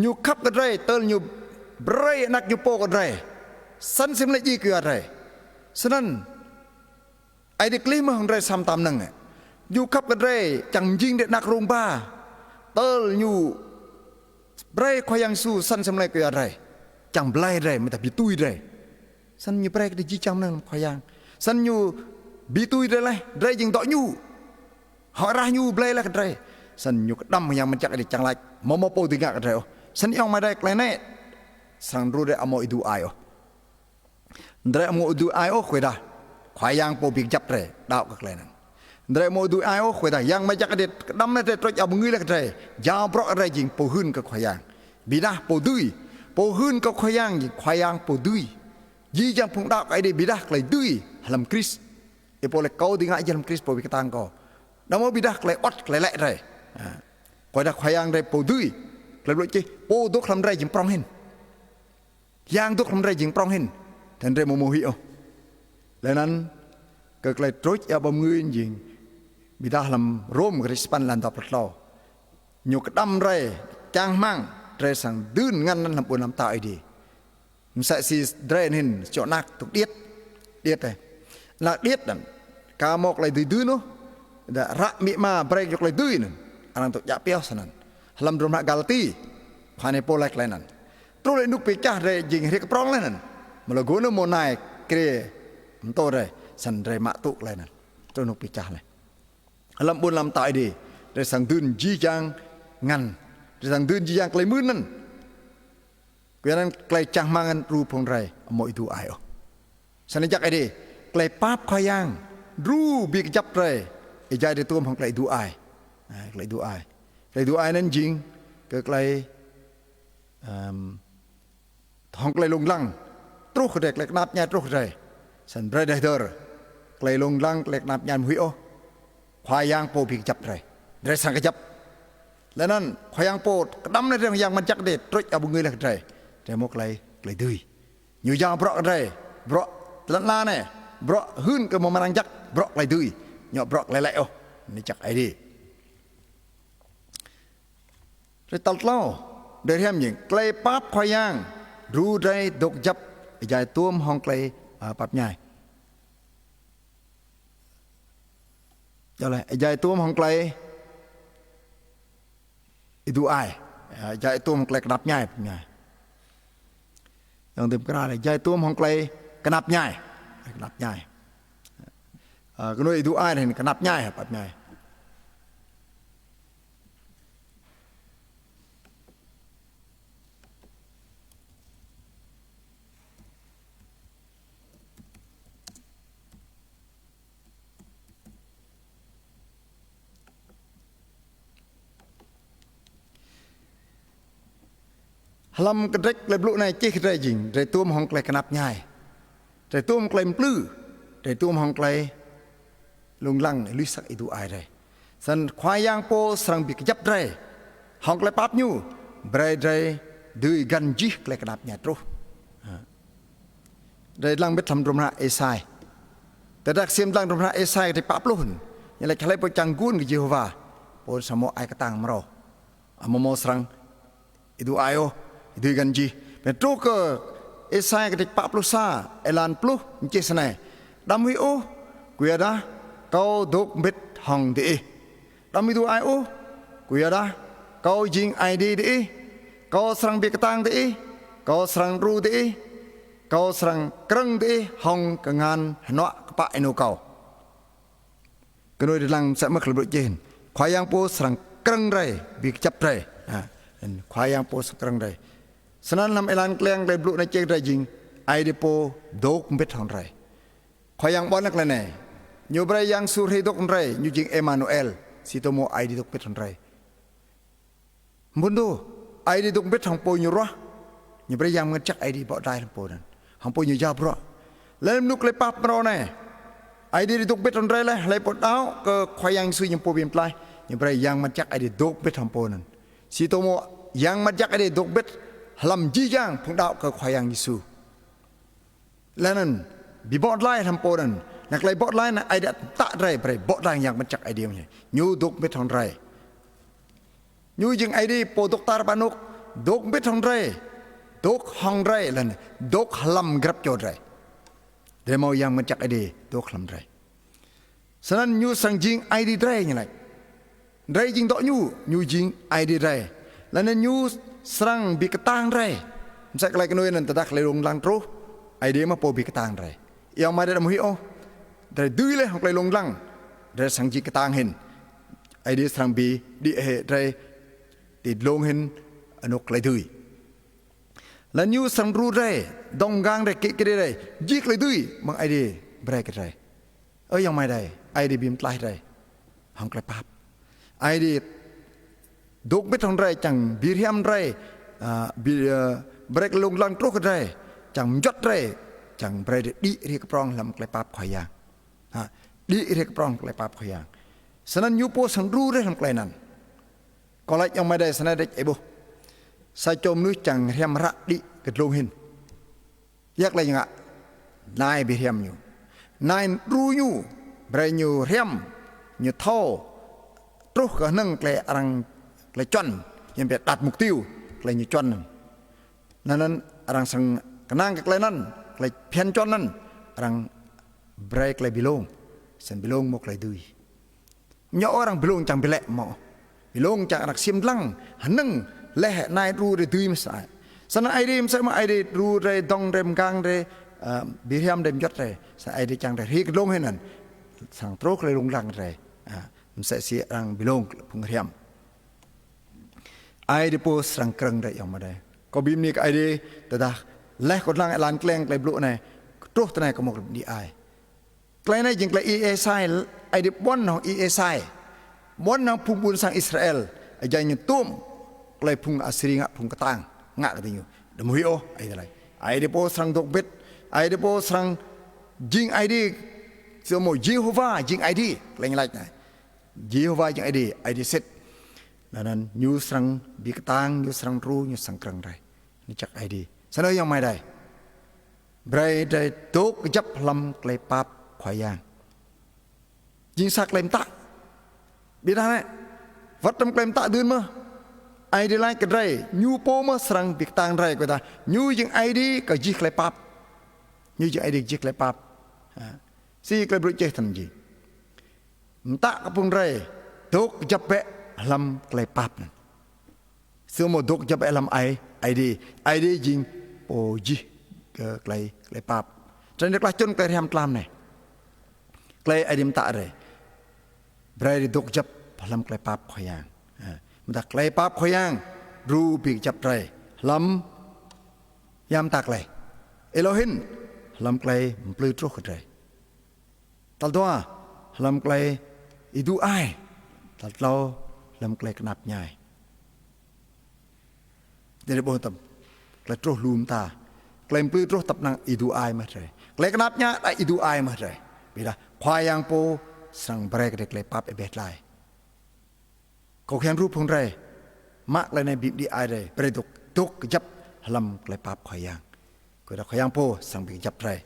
อยู่ขับกันไรเติร์นอยู่ไรนักอยู่โปกันไรสันสิมเลยจีคืออะไรฉะนั้นไอเด็กเลี้ยงมาของไรซ้ำตามนั่งอยู่ขับกันไรจังยิงเด็กนักรุงบ้าเติร์นอยู่ไรขยังสู้สันสิมเลยคืออะไรจังไบไรไม่แต่บีตุยไรสันอยู่ไรก็ได้จีจังนั่งขยังสันอยู่บีตุยไรไรยิงต่ออยู่หอราอยู่ไบไรกันไรสันอยู่ดำยังมันจักไอเด็กจังไรมอมโปติงกันไรฉันยังไม่ได้แกล้งแน่สังรู้ได้อโมอิดูไอโอได้อโมอิดูไอโอคุยได้ควายยังโปบิกจับเลยดาวก็แกล้งนั่นได้อโมอิดูไอโอคุยได้ยังไม่จักเด็ดดำนั่นเด็ดตรวจเอามือเลยก็ได้ยาวเพราะอะไรยิงโปหืนกับควายยังบีดาโปดุยโปหืนกับควายยังควายยังโปดุยยี่ยังพงดาวไอเด็ดบีดาเลยดุยฮัมคริสไอโปเลยเกาดิ่งไอฮัมคริสโปบิกตังก็ดาวโมบีดาเลยอดเลยแหละเลยควายได้ควายยังได้โปดุยเลยรู้จีโปดุกทำไรยิงปรองเห็นยางดุกทำไรยิงปรองเห็นท่านเรโมโมฮิโอแล้วนั้นก็เลยตรวจเอาบำเงินยิงบิดาลำร่วมกริสปันลันตอปลอหยกดำไรจางมั่งไรสั่งดื้นงั้นนั้นลำปูนลำตาไอดีมันใส่ซีไรนินเจาะนักตุกเดียดเลยหลักเดียดนั่นกามอกเลยดื้อเนาะแต่ระมิมาเบรกยกเลยดื้อนั่นอันนั้นตุกยาเปียวสนั่นลำดมนักกาลตีภายในโปรเล็กเลยนั่นตัวเลยนุกปีจ้าเลยยิงเรียกปรองเลยนั่นมาละกูนึกโมนายเกลียมันโตเลยสันเลยมาตุกเลยนั่นตัวนุกปีจ้าเลยลำบุญลำตายดีเลยสั่งดื้นจีจังงันเลยสั่งดื้นจีจังไกลมือนั่นเพราะนั้นไกลจังมางันรูพงไรโมอิดูไอโอสันนิจักไอดีไกลป้าบขยังรูบีกจับเลยไอใจในตัวของไกลดูไอไกลดูไอไกลดูไอนั้นยิงก็ไกลท้องไกลลงลังตรุกเด็กเล็กนับญาตรุกเลยสันเบรดเดอร์ไกลลงลังเล็กนับญาหุยโอควายยางโปบิกจับเลยเดรสังกจับแล้วนั่นควายยางโปกระดำในเรื่องยางมันจักเด็ดตรุกเอาบุญเงินเลยเลยแต่โมกไกลดื้ออยู่ยางเบราะเลยเบราะลันลาเนี่ยเบราะหื้นกับโมมันจักเบราะไกลดื้อเหยาะเบราะไกลไหลโอนี่จักไอดีเลยตัดเล่าเดี๋ยวเรียมยิงไกลปั๊บขอยางรู้ได้ดกจับใหญ่ตัวมห้องไกลปั๊บใหญ่อะไรใหญ่ตัวมห้องไกลดูไอใหญ่ตัวมไกลกระดับใหญ่ใหญ่ยังเต็มกระดาษใหญ่ตัวมห้องไกลกระดับใหญ่กระดับใหญ่ก็นู้นดูไอเห็นกระดับใหญ่ปั๊บใหญ่ ลำกระเด็กเลยบลุในเจ๊กระจิงใจตัวมห้องไกลขนับง่ายใจตัวมไกลปลื้อใจตัวมห้องไกลลงลังลุยสักอีดูไอไรสันควายยางโปสรังบิกยับไรห้องไกลปั๊บยูเบรดไรดูกันจีไกลขนับง่ายตรูได้ลังเบ็ดทำดมระเอไซแต่ดักเสียมลังดมระเอไซที่ปั๊บลุ่นยังไรใครไปจังกุนกับเยโฮวาโปสมอไอกระตังมารอมโมสรังอีดูไอโอดูกันจีเป็นตรูก็เอไซกับที่ปั๊บลุซาเอลันปลุมเจสเน่ดำวิโอกุยดาเขาดกเบ็ดห้องดีดำวิดูไอโอกุยดาเขายิงไอดีดีเขาสรังเบกตังดีเขาสรังรูดีเขาสรังกรังดีห้องกับงานหนัวกปะไอโนเขาก็โดยดังสมัครบริเจนควายยางโปสรังกรังไรบิกจับไรควายยางโปสกรังไรฉะนั้นนำเอลันเกลียงได้บลุในเจได้ยิงไอเดโปดกเบ็ดห้องไรควายยางบอลนักเลยเนี่ยยูบรยังสุริดกไรยูจิงเอมานูเอลสิโตโมไอเดดกเบ็ดห้องไรมุนดูไอเดดกเบ็ดห้องโปยูระยูบรยังมันจักไอเดบอได้ห้องโปนั้นห้องโปยูยาบระแล้วนุกเลยปั๊บเราเนี่ยไอเดดกเบ็ดห้องไรเลยเลยปดเอาก็ควายยางสุยงโปเบียนปลายยูบรยังมันจักไอเดดกเบ็ดห้องโปนั้นสิโตโมยังมันจักไอเดดกเบ็ดลำจีจังพงดาวก็ควายยังยิสูแล้วนั่นบีบอดไล่ทำโปนันนักไล่บอดไล่นะไอเดียตะไรไปบอดไล่ยังมันจักไอเดียมั้ยยูดกเบ็ดทองไรยูจึงไอเดียโปดกตาปานุกดกเบ็ดทองไรดกห้องไรแล้วนี่ดกลำกรับโจดไรเดี๋ยวมายังมันจักไอเดียดกลำไรฉะนั้นยูสังจิงไอเดียไรยังไงไรจิงต่อยูจิงไอเดียไรแล้วนั่นยูสรังบิกตังไรไม่ใช่อะไรกันด้วยนั่นแต่ดักเลยลงลังตรูไอเดียมาโปบิกตังไรยังไม่ได้ดำหิโอแต่ดื้อเลยของเลยลงลังได้สังจิกตังเห็นไอเดียสรังบีดีเหตุไรติดลงเห็นอนกเลยดื้อแล้วยูสังรู้ไรดงกางไรเกะไรยิกเลยดื้อมังไอเดียเบรกไรยังไม่ได้ไอเดียบีมตายไรห้องกระปับไอเดียดกเบ็ดทองไรจังบีเรียมไรเบรกลงลังตรุกไรจังยัดไรจังเบรดดีเรียกปรองลำกลายปับขอยางดีเรียกปรองกลายปับขอยางฉะนั้นยูโปสังรู้ได้ทำกลายนั้นก็เลยยังไม่ได้สนับได้ไอ้บุใส่โจมนุ้ยจังเรียมระดีกระลงหินยักอะไรยังไงนายบีเรียมอยู่นายรู้อยู่เบรยูเรียมอยู่ท่อตรุกก็นั่งกลายรังกลายจอนยังเป็นตัดมุกติวกลายอยู่จอนนั้นรังสังกนั่งกลายนั้นกลายเพียนจอนนั้นรังเบรกกลายบิลงเส้นบิลงมกลายดุยย่อรังบิลงจังบิเละหมอบิลงจากรักเสียมลังหันนั่งเละนายรู้ได้ดุยไม่ใช่สนไอเดียมใช่ไหมไอเดียรู้ได้ดองเร็มกลางได้บิเรียมเร็มยศได้ใช่ไอเดียจังได้เรียกลงให้นั่นสังตรุกเลยลงลังได้มันใส่เสียรังบิลงพุงเรียมไอเดียโพสรังกรังได้ยังไม่ได้ก็บีมนี่ไอเดียแต่ดาเล่คนลังลานแกล้งไกลบลุเนี่ยตัวตัวไหนก็มองดีไอไกลนั่นยังไกลเอไซไอเดียบอนของเอไซบอนของพุงบุญสังอิสราเอลไอใจยังตุ้มไกลพุงอัสริงะพุงกระตังงะกันอยู่เดมฮิโอไอเดียอะไรไอเดียโพสรังดกเบ็ดไอเดียโพสรังยิงไอเดียเสมอเยโฮวายิงไอเดียไกลอะไรนะเยโฮวายิงไอเดียเสร็จนั้นยูสังบิกตังยูสังรู้ยูสังกรังไรนี่จักไอเดียฉะนั้นยังไม่ได้เบรดตกจับลำกลายปับขวายางยิงสักเล่มตะบิดาเนี่ยวัดลำกลายตะเดินมาไอเดียไรกันไรยูโปมาสังบิกตังไรก็ได้ยูยิงไอเดียก็ยิงกลายปับยูยิงไอเดียยิงกลายปับสี่กลายบริเจตันจีมตะกับปุ่งไรตกจับเปะลำกลายปับเสื่อมดกจับเปะลำไอเดียยิงโอจีไกลปับจนเด็กละจนไกลทำตามเนี่ยไกลไอเดียมตะเลยเบรดดกจับพลัมไกลปับขอยางมันตะไกลปับขอยางรูปีกจับไรลำยามตะไกลเอโลหินลำไกลมันปลื้มทุกข์เลยตัดตัวลำไกลอีดูไอตัดเราลำไกลกนับใหญ่เดี๋ยวบอกตั้ม cái trôi lùm ta cái bự trôi tập năng idu ai mà rồi cái nắp nhá đã idu ai mà rồi vì là khoai yang po sang break để cái pap ebet lại có khen rúp phong rồi mắc lại này bị đi ai rồi bây giờ tục chấp làm cái pap khoai yang cái đó khoai yang po sang bị chấp rồi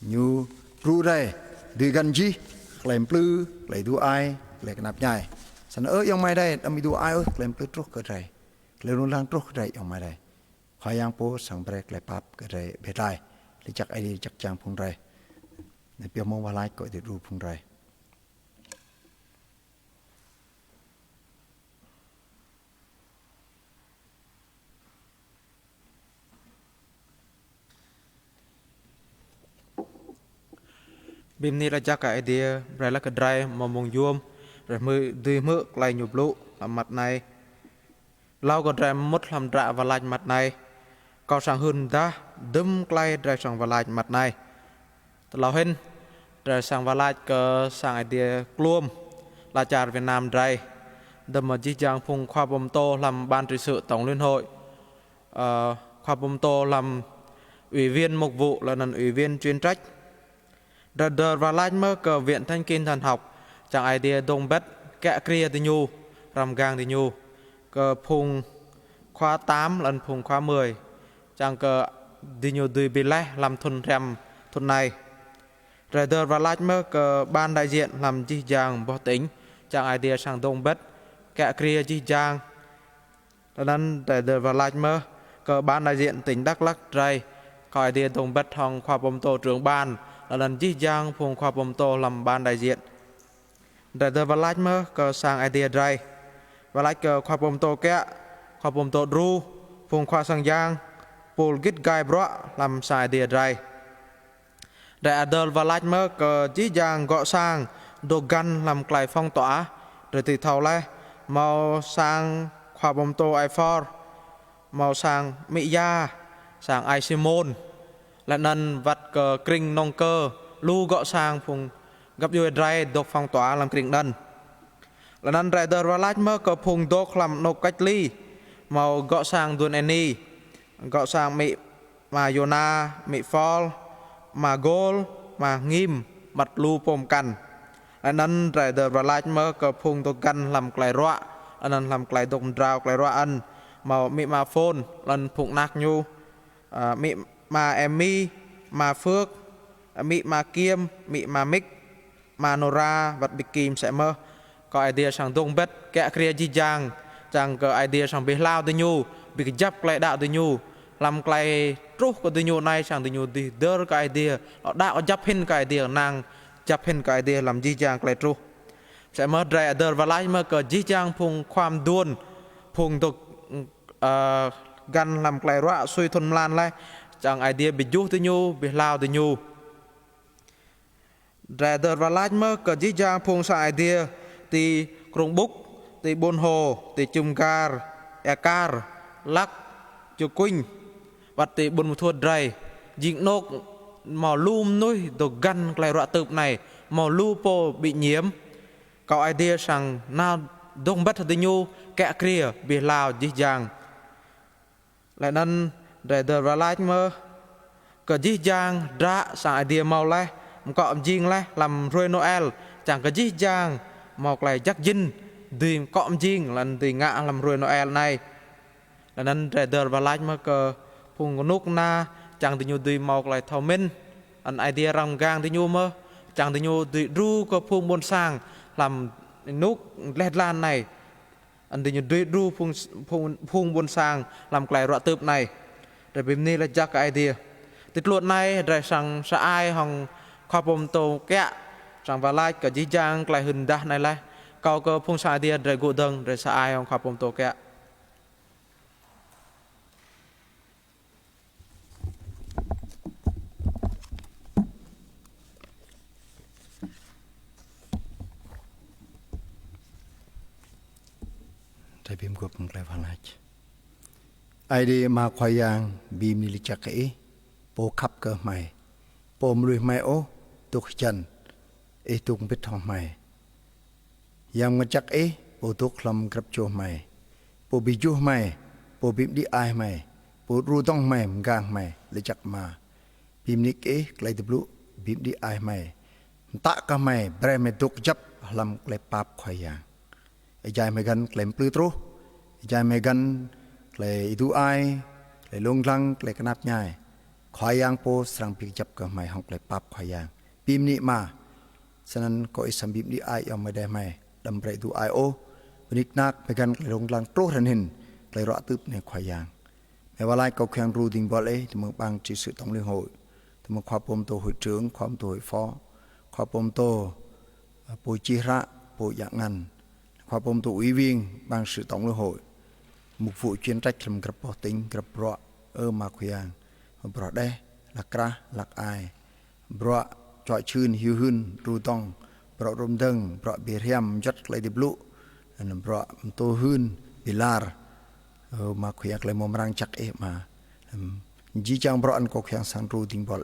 như ru rồi đi gần gì cái bự cái idu ai cái nắp nhai sẵn yang mai đây đâm idu ai cái bự trôi cái rồi cái luôn lang trôi cái yang mai đây khoai yang po sang break cái pap cái rồi bet lại thì chắc ai đi chắc chang phong rồiในเปียมองว่าไล่ก็จะรูปพงไรบิมนี่เราจะกับไอเดียไรละก็ได้มามองยวมไรมือดีมือไกลหยุบลุลำมัดในเราก็ได้มดลำดะวลายมัดในก็สั่งหุ่นดาดึมไกลได้สั่งวลายมัดในเราเห็นแต่สั่งวลายก็สั่งไอเดียกลุ่มลาจาร์เวียดนามได้ดำมาจีจางพงความบมโตลำบานตรีsự tổng liên hộiความบมโตลำủy viên mục vụ là nền ủy viên chuyên trách đợt và lại mơ cờ viện thanh kinh thần học chẳng ai đi đông bét kẹ kia thì nhu rằm gang thì nhu cờ phùng khóa 8 lần phùng khóa 10 chẳng cờ đi nhu đi bị lẽ làm thuần rèm thuần này rồi đợt và lại mơ cờ ban đại diện làm chi giang bỏ tính chẳng ai đi sang đông bét kẹ kia chi giang nên để đợt và lại mơ cờ ban đại diện tỉnh Đắk Lắk đây coi đi đông bét hòng khoa bom tô trưởng ban là lần chi giang phùng khoa bom tô làm ban đại diện để đợt và lại mơ cờ sang ai đi đây và lại cờ khoa bom tô kẹ khoa bom tô ru phùng khoa sang giang pol git gai bro làm sai đi đây để đợt và lại mơ cờ chi giang gọi sang đồ gan làm cài phong tỏa rồi từ thầu lại màu sang khoa bom tô i4 màu sang mỹ gia sang ai simon là nên vật cờ kinh nông cơ lu gọi sang phùng gặp vui ray độc phong tỏa làm kinh đần là nên ray đợt và lại mơ cờ phùng độc làm nộp cách ly màu gọi sang đuôn eni gọi sang mỹ mà yona mỹ fall mà gol mà nghiêm mặt lu pom căn là nên ray đợt và lại mơ cờ phùng độc căn làm cài rọa nên làm cài độc rào cài rọa ăn màu mỹ mà phone lần phụng nạc nhu mỹ mà Emmy mà Phước mỹ mà Kiêm mỹ mà Mick mà Nora vật bị kìm sẽ mơ có idea sang đông bét kẹ kia chi giang chẳng có idea sang bị lao từ nhu bị chấp lại đạo từ nhu làm cái trúc của từ nhu này sang từ nhu đi đỡ cái idea họ đạo chấp hình cái idea nàng chấp hình cái idea làm chi giang cái trúc sẽ mơ ra đỡ và lại mơ có chi giang phùngความđuôn phùng tục gan làm cái rọa xuôi thuần lan lại chẳng idea bị du từ nhu bị lao từ nhu ra đợt và lại mơ cờ chỉ giang phùng sa idea thì krong búc thì bồn hồ thì chum gar ekar lắc chu quỳnh và thì bồn một thuột rầy dính nốt màu lum nuôi đồ gan cái rọa tụp này màu lu po bị nhiễm có idea rằng nào đông bất từ nhu kẹ kia bị lao chỉ giang lại nên để đợt và lại mơ cờ dí giang ra sang idea màu lại có âm riêng lại làm rồi Noel chẳng có dí giang màu lại chắc dinh thì có âm riêng lần thì ngã làm rồi Noel này là nên để đợt và lại mơ cờ phùng có nút na chẳng thì nhu thì màu lại thầu minh anh idea rằm gang thì nhu mơ chẳng thì nhu thì ru có phùng buôn sang làm nút led lan này anh thì nhu thì ru phùng buôn sang làm cái rọa tụp này để bên này là chắc cái idea tít luận này để sang sa ai hòng khoa bom tô kẹ sang và lại cả dí giang cái hình đa này lại cao cơ phun sa idea để gỗ đằng để sa ai hòng khoa bom tô kẹ để bìm gộp cái phần này ai đi mà khoai yang bìm ni chắc cái po khắp cơ mày po mười mày ô tục chân ấy tục biết thằng mày yang mà chắc ấy po tục làm gặp cho mày po bị chu mày po bìm đi ai mày ปูรูต้องไม่มกางไม่เลยจักมาพิมนิกไกลตบลุบิมดีไอไม่ตะก็ไม่เบรไม่ตุกจับลำไกลปับคอยยังไอ้ใจไม่กันไกลปลื้ตรูไอ้ใจไม่กันไกลดูไอไกลลงลังไกลกนับง่ายคอยยังโปสรังพิกจับก็ไม่ห้องไกลปับคอยยังพิมนิมาฉะนั้นก็อิสบิมดีไอยังไม่ได้ไม่ดำเรดูไอโอวันนี้นักไม่กันไกลลงลังโตทันหินไกลรอตึบในคอยยังแต่ว่าไล่ก็แข่งรูดิ่งบอลเลยที่เมืองบางจีสุต้องเลี้ยงหอยที่เมืองความปมโตหอยเจืองความโตหอยฟ้อความปมโตปูจีระปูอย่างนั้นความปมโตวิวิงบางสุต้องเลี้ยงหอยมุกฟูเชียนใจคลำกระปอติงกระปรมาคุยงปรได้หลักกระหลักอายปรจ่อยชื่นหิวหืนรูต้องปรรมดึงปรเบียร์ยมยัดเลยดิบลุนั่นปรโตหืนบิลาร์มาคุยกันเลยมอมรังจักมาจีจังบรอนก็ยังสังรูดิ่งบอล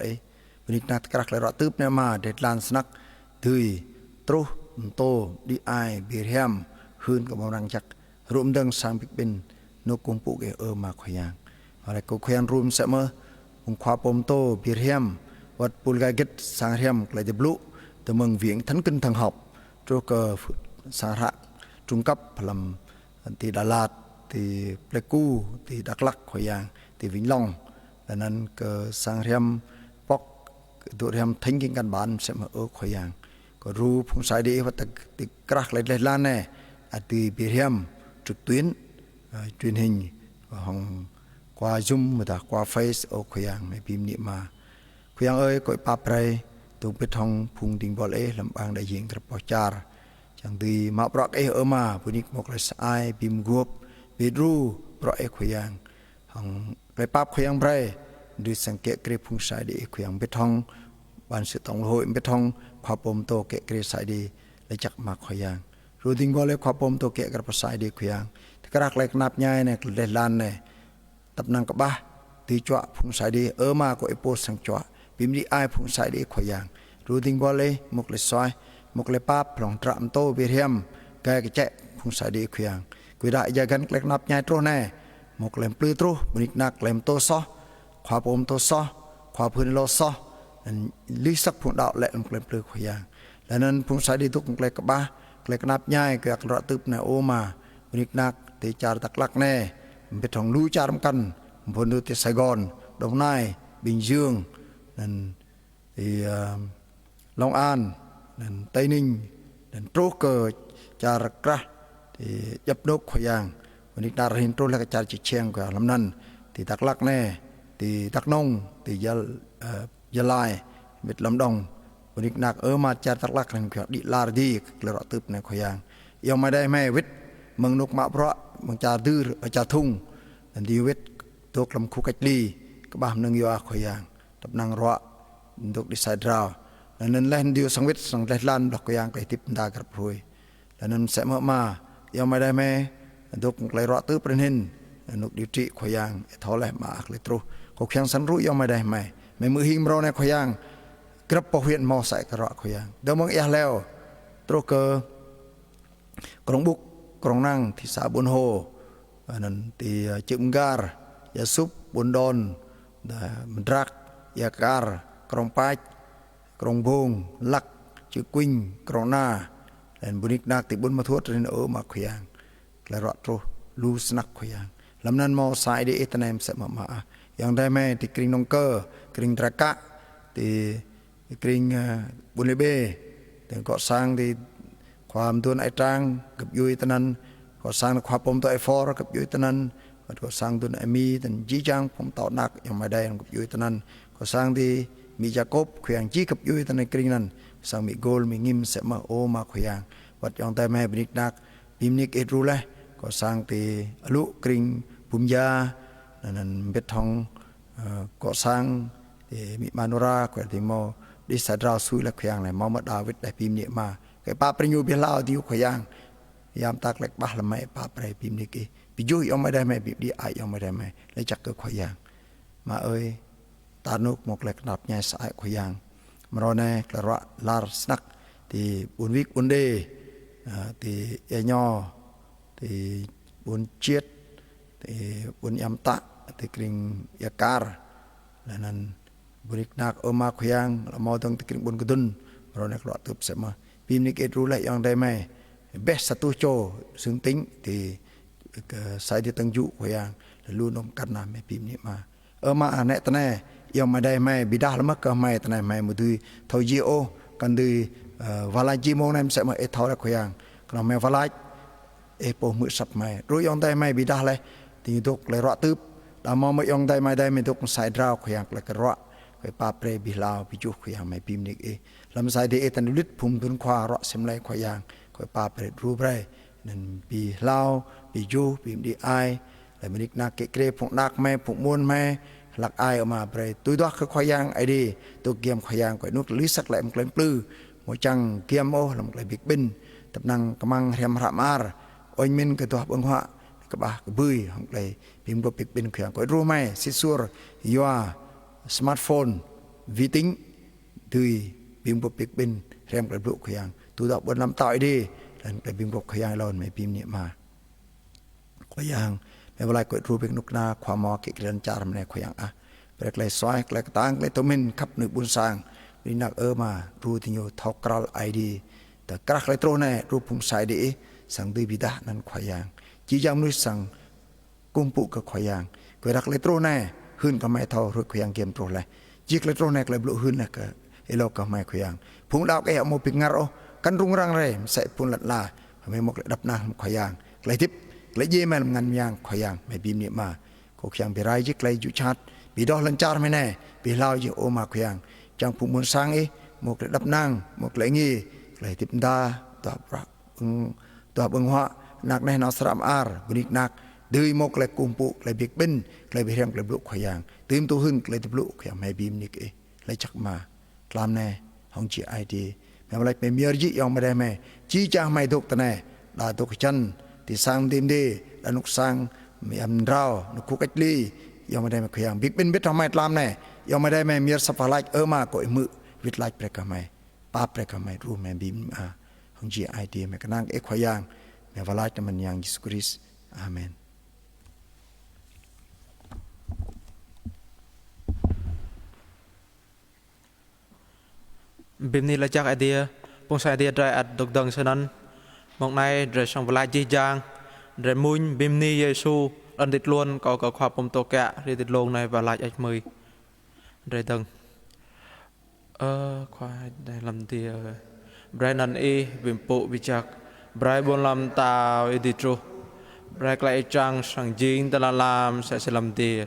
วันนี้นัดกระเลยรอตึบเนี่ยมาเด็ดลานสนักดุยตรุโตดีไอเบียร์แฮมฮืนกับมอมรังจักรวมดังสังปิกเป็นนกกุมปุกมาคุยยังอะไรก็คุยกันรวมเสมอองค์ความปมโตเบียร์แฮมวัดปุลกาเกตสังแฮมเลยเดบลุแต่เมืองเวียงทันขึ้นทางหอบโจกสาระจุงกับพลัมตีดาลาดตีเปลกูตีดักลักขอยางตีวิงล่องดังนั้นก็สังเรียมปอกตัวเรียมทิ้งกินกันบ้านเสมอขอยางก็รู้พงสายดีว่าติกรักเลยล้านแน่อตีเบียมจุดtuyến truyền hình hòng qua zoom mà ta qua face ở khối yang này phim niệm mà khối yang ơi cội pa pray tụng biết hong phung đình bol làm bang đại diện tập bảo char chẳng từ mạo bạc ở mà punik một là sai phim group Pedro proyek khuyang hang lepap khuyang bre du sangke kre phung sai de khuyang betong ban sự tong hoi betong khwa pom to ke kre sai de le chak ma khuyang roding bole khwa pom to ke kre pa sai de khuyang krak lek nap nyai ne le lan ne tap nang ka ba ti chwa phung sai de ma ko epo sang chwa pim di ai phung sai de khuyang roding bole mok le soi mok le pap plong tram to bi riam ka ke che phung sai de khuyang quy đại gia gắn lek nắp nhai trô nè một lem plư trô mình nạc lem tô so khóa bom tô so khóa phun lo so lý sắc phun đạo lệ một lem plư khóa giang là nên phun sai đi tục một lek ba lek nắp nhai cái rọ tụp nè ô mà mình nạc thì char tắc lắc nè biết thằng lũ char căn phun đưa tới Sài Gòn Đồng Nai Bình Dương nên thì Long An nên Tây Ninh nên trô cờ char ra thì dập đốt khối yangวันนี้ดาราหินโตและกระจายจิตเชียงกว่าลำนั้นที่ตักลักแน่ที่ตักนงที่ยาลายเม็ดลำดองวันนี้นักมาจาตักลักนั่นคือดิลาร์ดีกระรอกตึบในขอยางยังไม่ได้แม่วิทย์เมืองนกมะเพราะเมืองจ่าดื้อจ่าทุ่งนั่นดีวิทย์ตัวกลำคุกัจลีก็บ้านนึงอยู่ขอยางตับนางรอดกดิสายดาวนั้นเล่นดิวสังวิทย์สังเล่นลันดอกขอยางไปทิพดากระพวยนั้นเสมอมายังไม่ได้แม่ดกเลยรอตื้อประเด็นนกดิจิขอยางท้อแหลมากเลยตรูก็เพียงสันรู้ยังไม่ได้ไม่มือหิมเราในขอยางกระปะเวียนมอใส่กระรอขอยางเดิมมึงเอแล้วตรูเกอกรงบุกกรงนั่งที่สาบุญโฮนั่นที่จึงการยาซุปบุญดอนมันรักยาการกรงปายกรงบงลักจือกุ้งกรงหน้าdan bunik nak tibun mathuat rin mak khuyang klarot ro lu snak khuyang lamnan mo sai de etanem se ma yang dai me ti kring nongker kring traka ti kring bunlebe dan ko sang ti khwam tuan ai tang kap yui tanan ko sang khwa pom to ai for kap yui tanan ko sang tuan ai mi dan ji jang pom to nak yang ma dai kap yui tanan ko sang ti mi jakob khuyang ji kap yui tanan kring nan sang mi gol mi ngim se ma o ma khuyangวัดยองแต่แม่บินิกนักบิมนิกเอรูเลยก็สร้างตีอลุกริงปุญญานั่นเบ็ดทองก็สร้างตีมิมานุราก็ตีโมดิสดาวซุยและขยางเลยมอมดาวิดได้บิมนิกมาไก่ป้าประยูเบลาวดิวขยางยามตากเล็กบ้าละไม่ป้าไปบิมนิกปิจุยองไม่ได้แม่บิดีไอยองไม่ได้แม่เลยจักเกิดขยางมาเอ้ยตานุกหมกเล็กนับใหญ่สายขยางมารอแน่กระระลาร์สนักตีบุญวิกบุญเดตีเอยอตีบุญเจียดตีบุญยำตะ ติกริงยาการและนั้นบริกนักอมาขยังละมอต้องติกริงบนกระดุนเราในกรอตุบเสมาพิมนิกเอรู้และยังได้ไหมเบสสตูโจซึ่งติ้งที่สายที่ตั้งยุขยังlu nong karna me pim ni ma ma ane tane yang ma dai mai bidah lama ka mai tane mai mudu thau ji o kan du valai ji mo nam se ma e thau la khoyang kana me valai e po mu sap mai ru yong dai mai bidah le ti dok le ro tup da mo ma yong dai mai dai me dok sai draw khoyang le ka ro kai pa pre bi lao bi ju khoyang mai pim ni e lam sai de e tan lit phum tun khwa ro sim lai khoyang kai pa pre ru bre nan bi lao bi ju pim di aiแต่มันอีกนักเกรพวกนักแม่พวกมวลแม่หลักอายออกมาไปตัวดอกคือขยางไอดีตัวเกียมขยางก่อยนุกลิสักแหลมเกลมปลื้หัวจังเกียมโอ้ลำเกลบิกบินตับนังกำมังเรียมระมาร์อ้อยมินกับตัวบังหัวกับบ้ากบุยของเกลพิมพ์ตัวบิกบินขยางก่อยรู้ไหมซิซัวยัวสมาร์ทโฟนวิติ้งดุยพิมพ์ตัวบิกบินเรียมเกลบุกขยางตัวดอกบนลำต่อยดีแล้วเกลพิมพ์ตัวขยางเราไม่พิมพ์เนี่ยมาขยางไม่ว่าไรก็รู้เป็นนุกนาความมอกิเรนจารมในขยังอ่ะเปรกเลยซอยเลยต่างเลยตัวมินขับหนึ่งบุญสร้างนี่นักมารู้ที่อยู่ทอกรัลไอดีแต่กระไรตัวเนี่ยรู้พุ่งสายดีสั่งด้วยบิดานั้นขยังจีจามนุษย์สั่งกุมปุกับขยังก็รักเลยตัวเนี่ยหื่นก็ไม่เท่ารู้ขยังเกมตัวเลยจีกเลยตัวเนี่ยเลยบลุหื่นเนี่ยก็เอโลก็ไม่ขยังพุ่งดาวแกเอาโมปิงงารอกันรุงรังเลยใส่พุ่งหลัดลาไม่หมกเลยดับหน้าขยังเลยทิพเลยเย่แม่ลำงานยังขยังไม่บีมเนี่ยมาขยังไปไรจิกเลยจุชัดปีดอกลันจารไม่แน่ปีลาวจิโอมาขยังจังผู้มุนสังเอหมกเลยดับนางหมกเลยงี้เลยทิพดาตัวบังหัวนักในนอสรามอาร์บริกนักดื้อหมกเลยกุมปุเลยบิกบินเลยไปเรียงเลยบลุขยังตื่นตัวหึ่งเลยทิพลุขยังไม่บีมนี่เอเลยจักมาตามแน่ห้องจีไอดีแม้ว่าเลยไม่มีอะไรยังไม่ได้แม่จีจ้างไม่ถูกแต่แน่ดาตุกจันที่สร้างดินดีและนุกสร้างมีอันเรานุกคุกเอลียังไม่ได้มาขยังบิ๊กเป็นบิ๊กทำไมตามแน่ยังไม่ได้แม่มีสภาพไลมาก็มือวิทไลเปรกไม่ป้าเปรกไม่รู้แม่บิมของจีไอดีแม่ก็นั่งขยังแม่วลาจะมันยังยิสคริสอาเมนบิมนี่ละจากไอเดียพงใส่ไอเดียได้อัดดกดังฉะนั้นมองในเรื่องของเวลาจีจางเรื่องมุนบิมนี่เยซูอันติดล้วนก็ความปมโตแกะที่ติดลงในเวลาอัดมือเรื่องดังควายได้ลำเดียวไบรนันบิมปุวิจักไบรบนลำตาอิดิตรูไบรไกลจังสังจิงตะลลามเสลำเดีย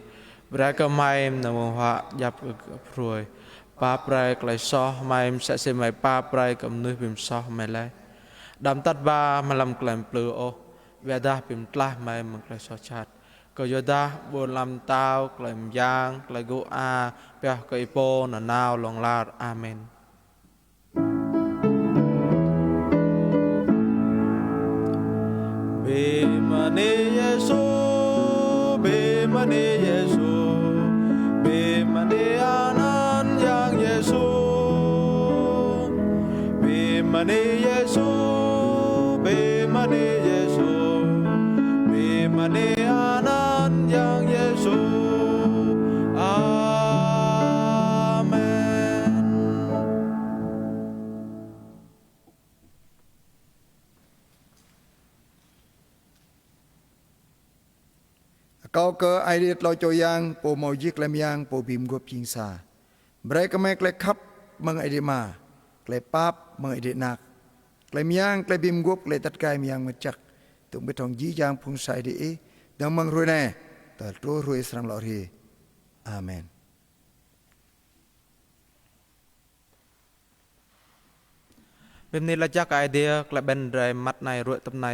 ไบรก็ไม่นำหัวยับพรวยป้าไบรไกลซอไม่เสไม่ป้าไบรกับนุ้ยบิมซอไม่เลยดำตัดบามาลำกลั่นเปลือเวดาพิมพ์ตลาไม่มันกลายสอชัดก็ยดาบนลำเต้ากลั่นยางกลั่นกูอาเปียกอีโปนนาวลงลาดอาเมนเบมาเนเยซูเบมาเนเยซูเบมาเนอานันยังเยซูเบมาเนเยซูBimani Yesu, Bimani Anan yang Yesu, Amen. Kau ke air lo coyang po mojik lem yang po bim gop jingsa, mereka mereka kap mengedima, klepap mengedinak. กลายมียางกลายบิมกบกลายตัดกายมียางมาจักตุ่มไปทองยียางพุงใส่ดีดังมังรวยแน่แต่รู้รวยสรังหล่อรีอาเมนเป็นนี่ละจักไอเดียกลายเป็นไรมัดในรวยตำใน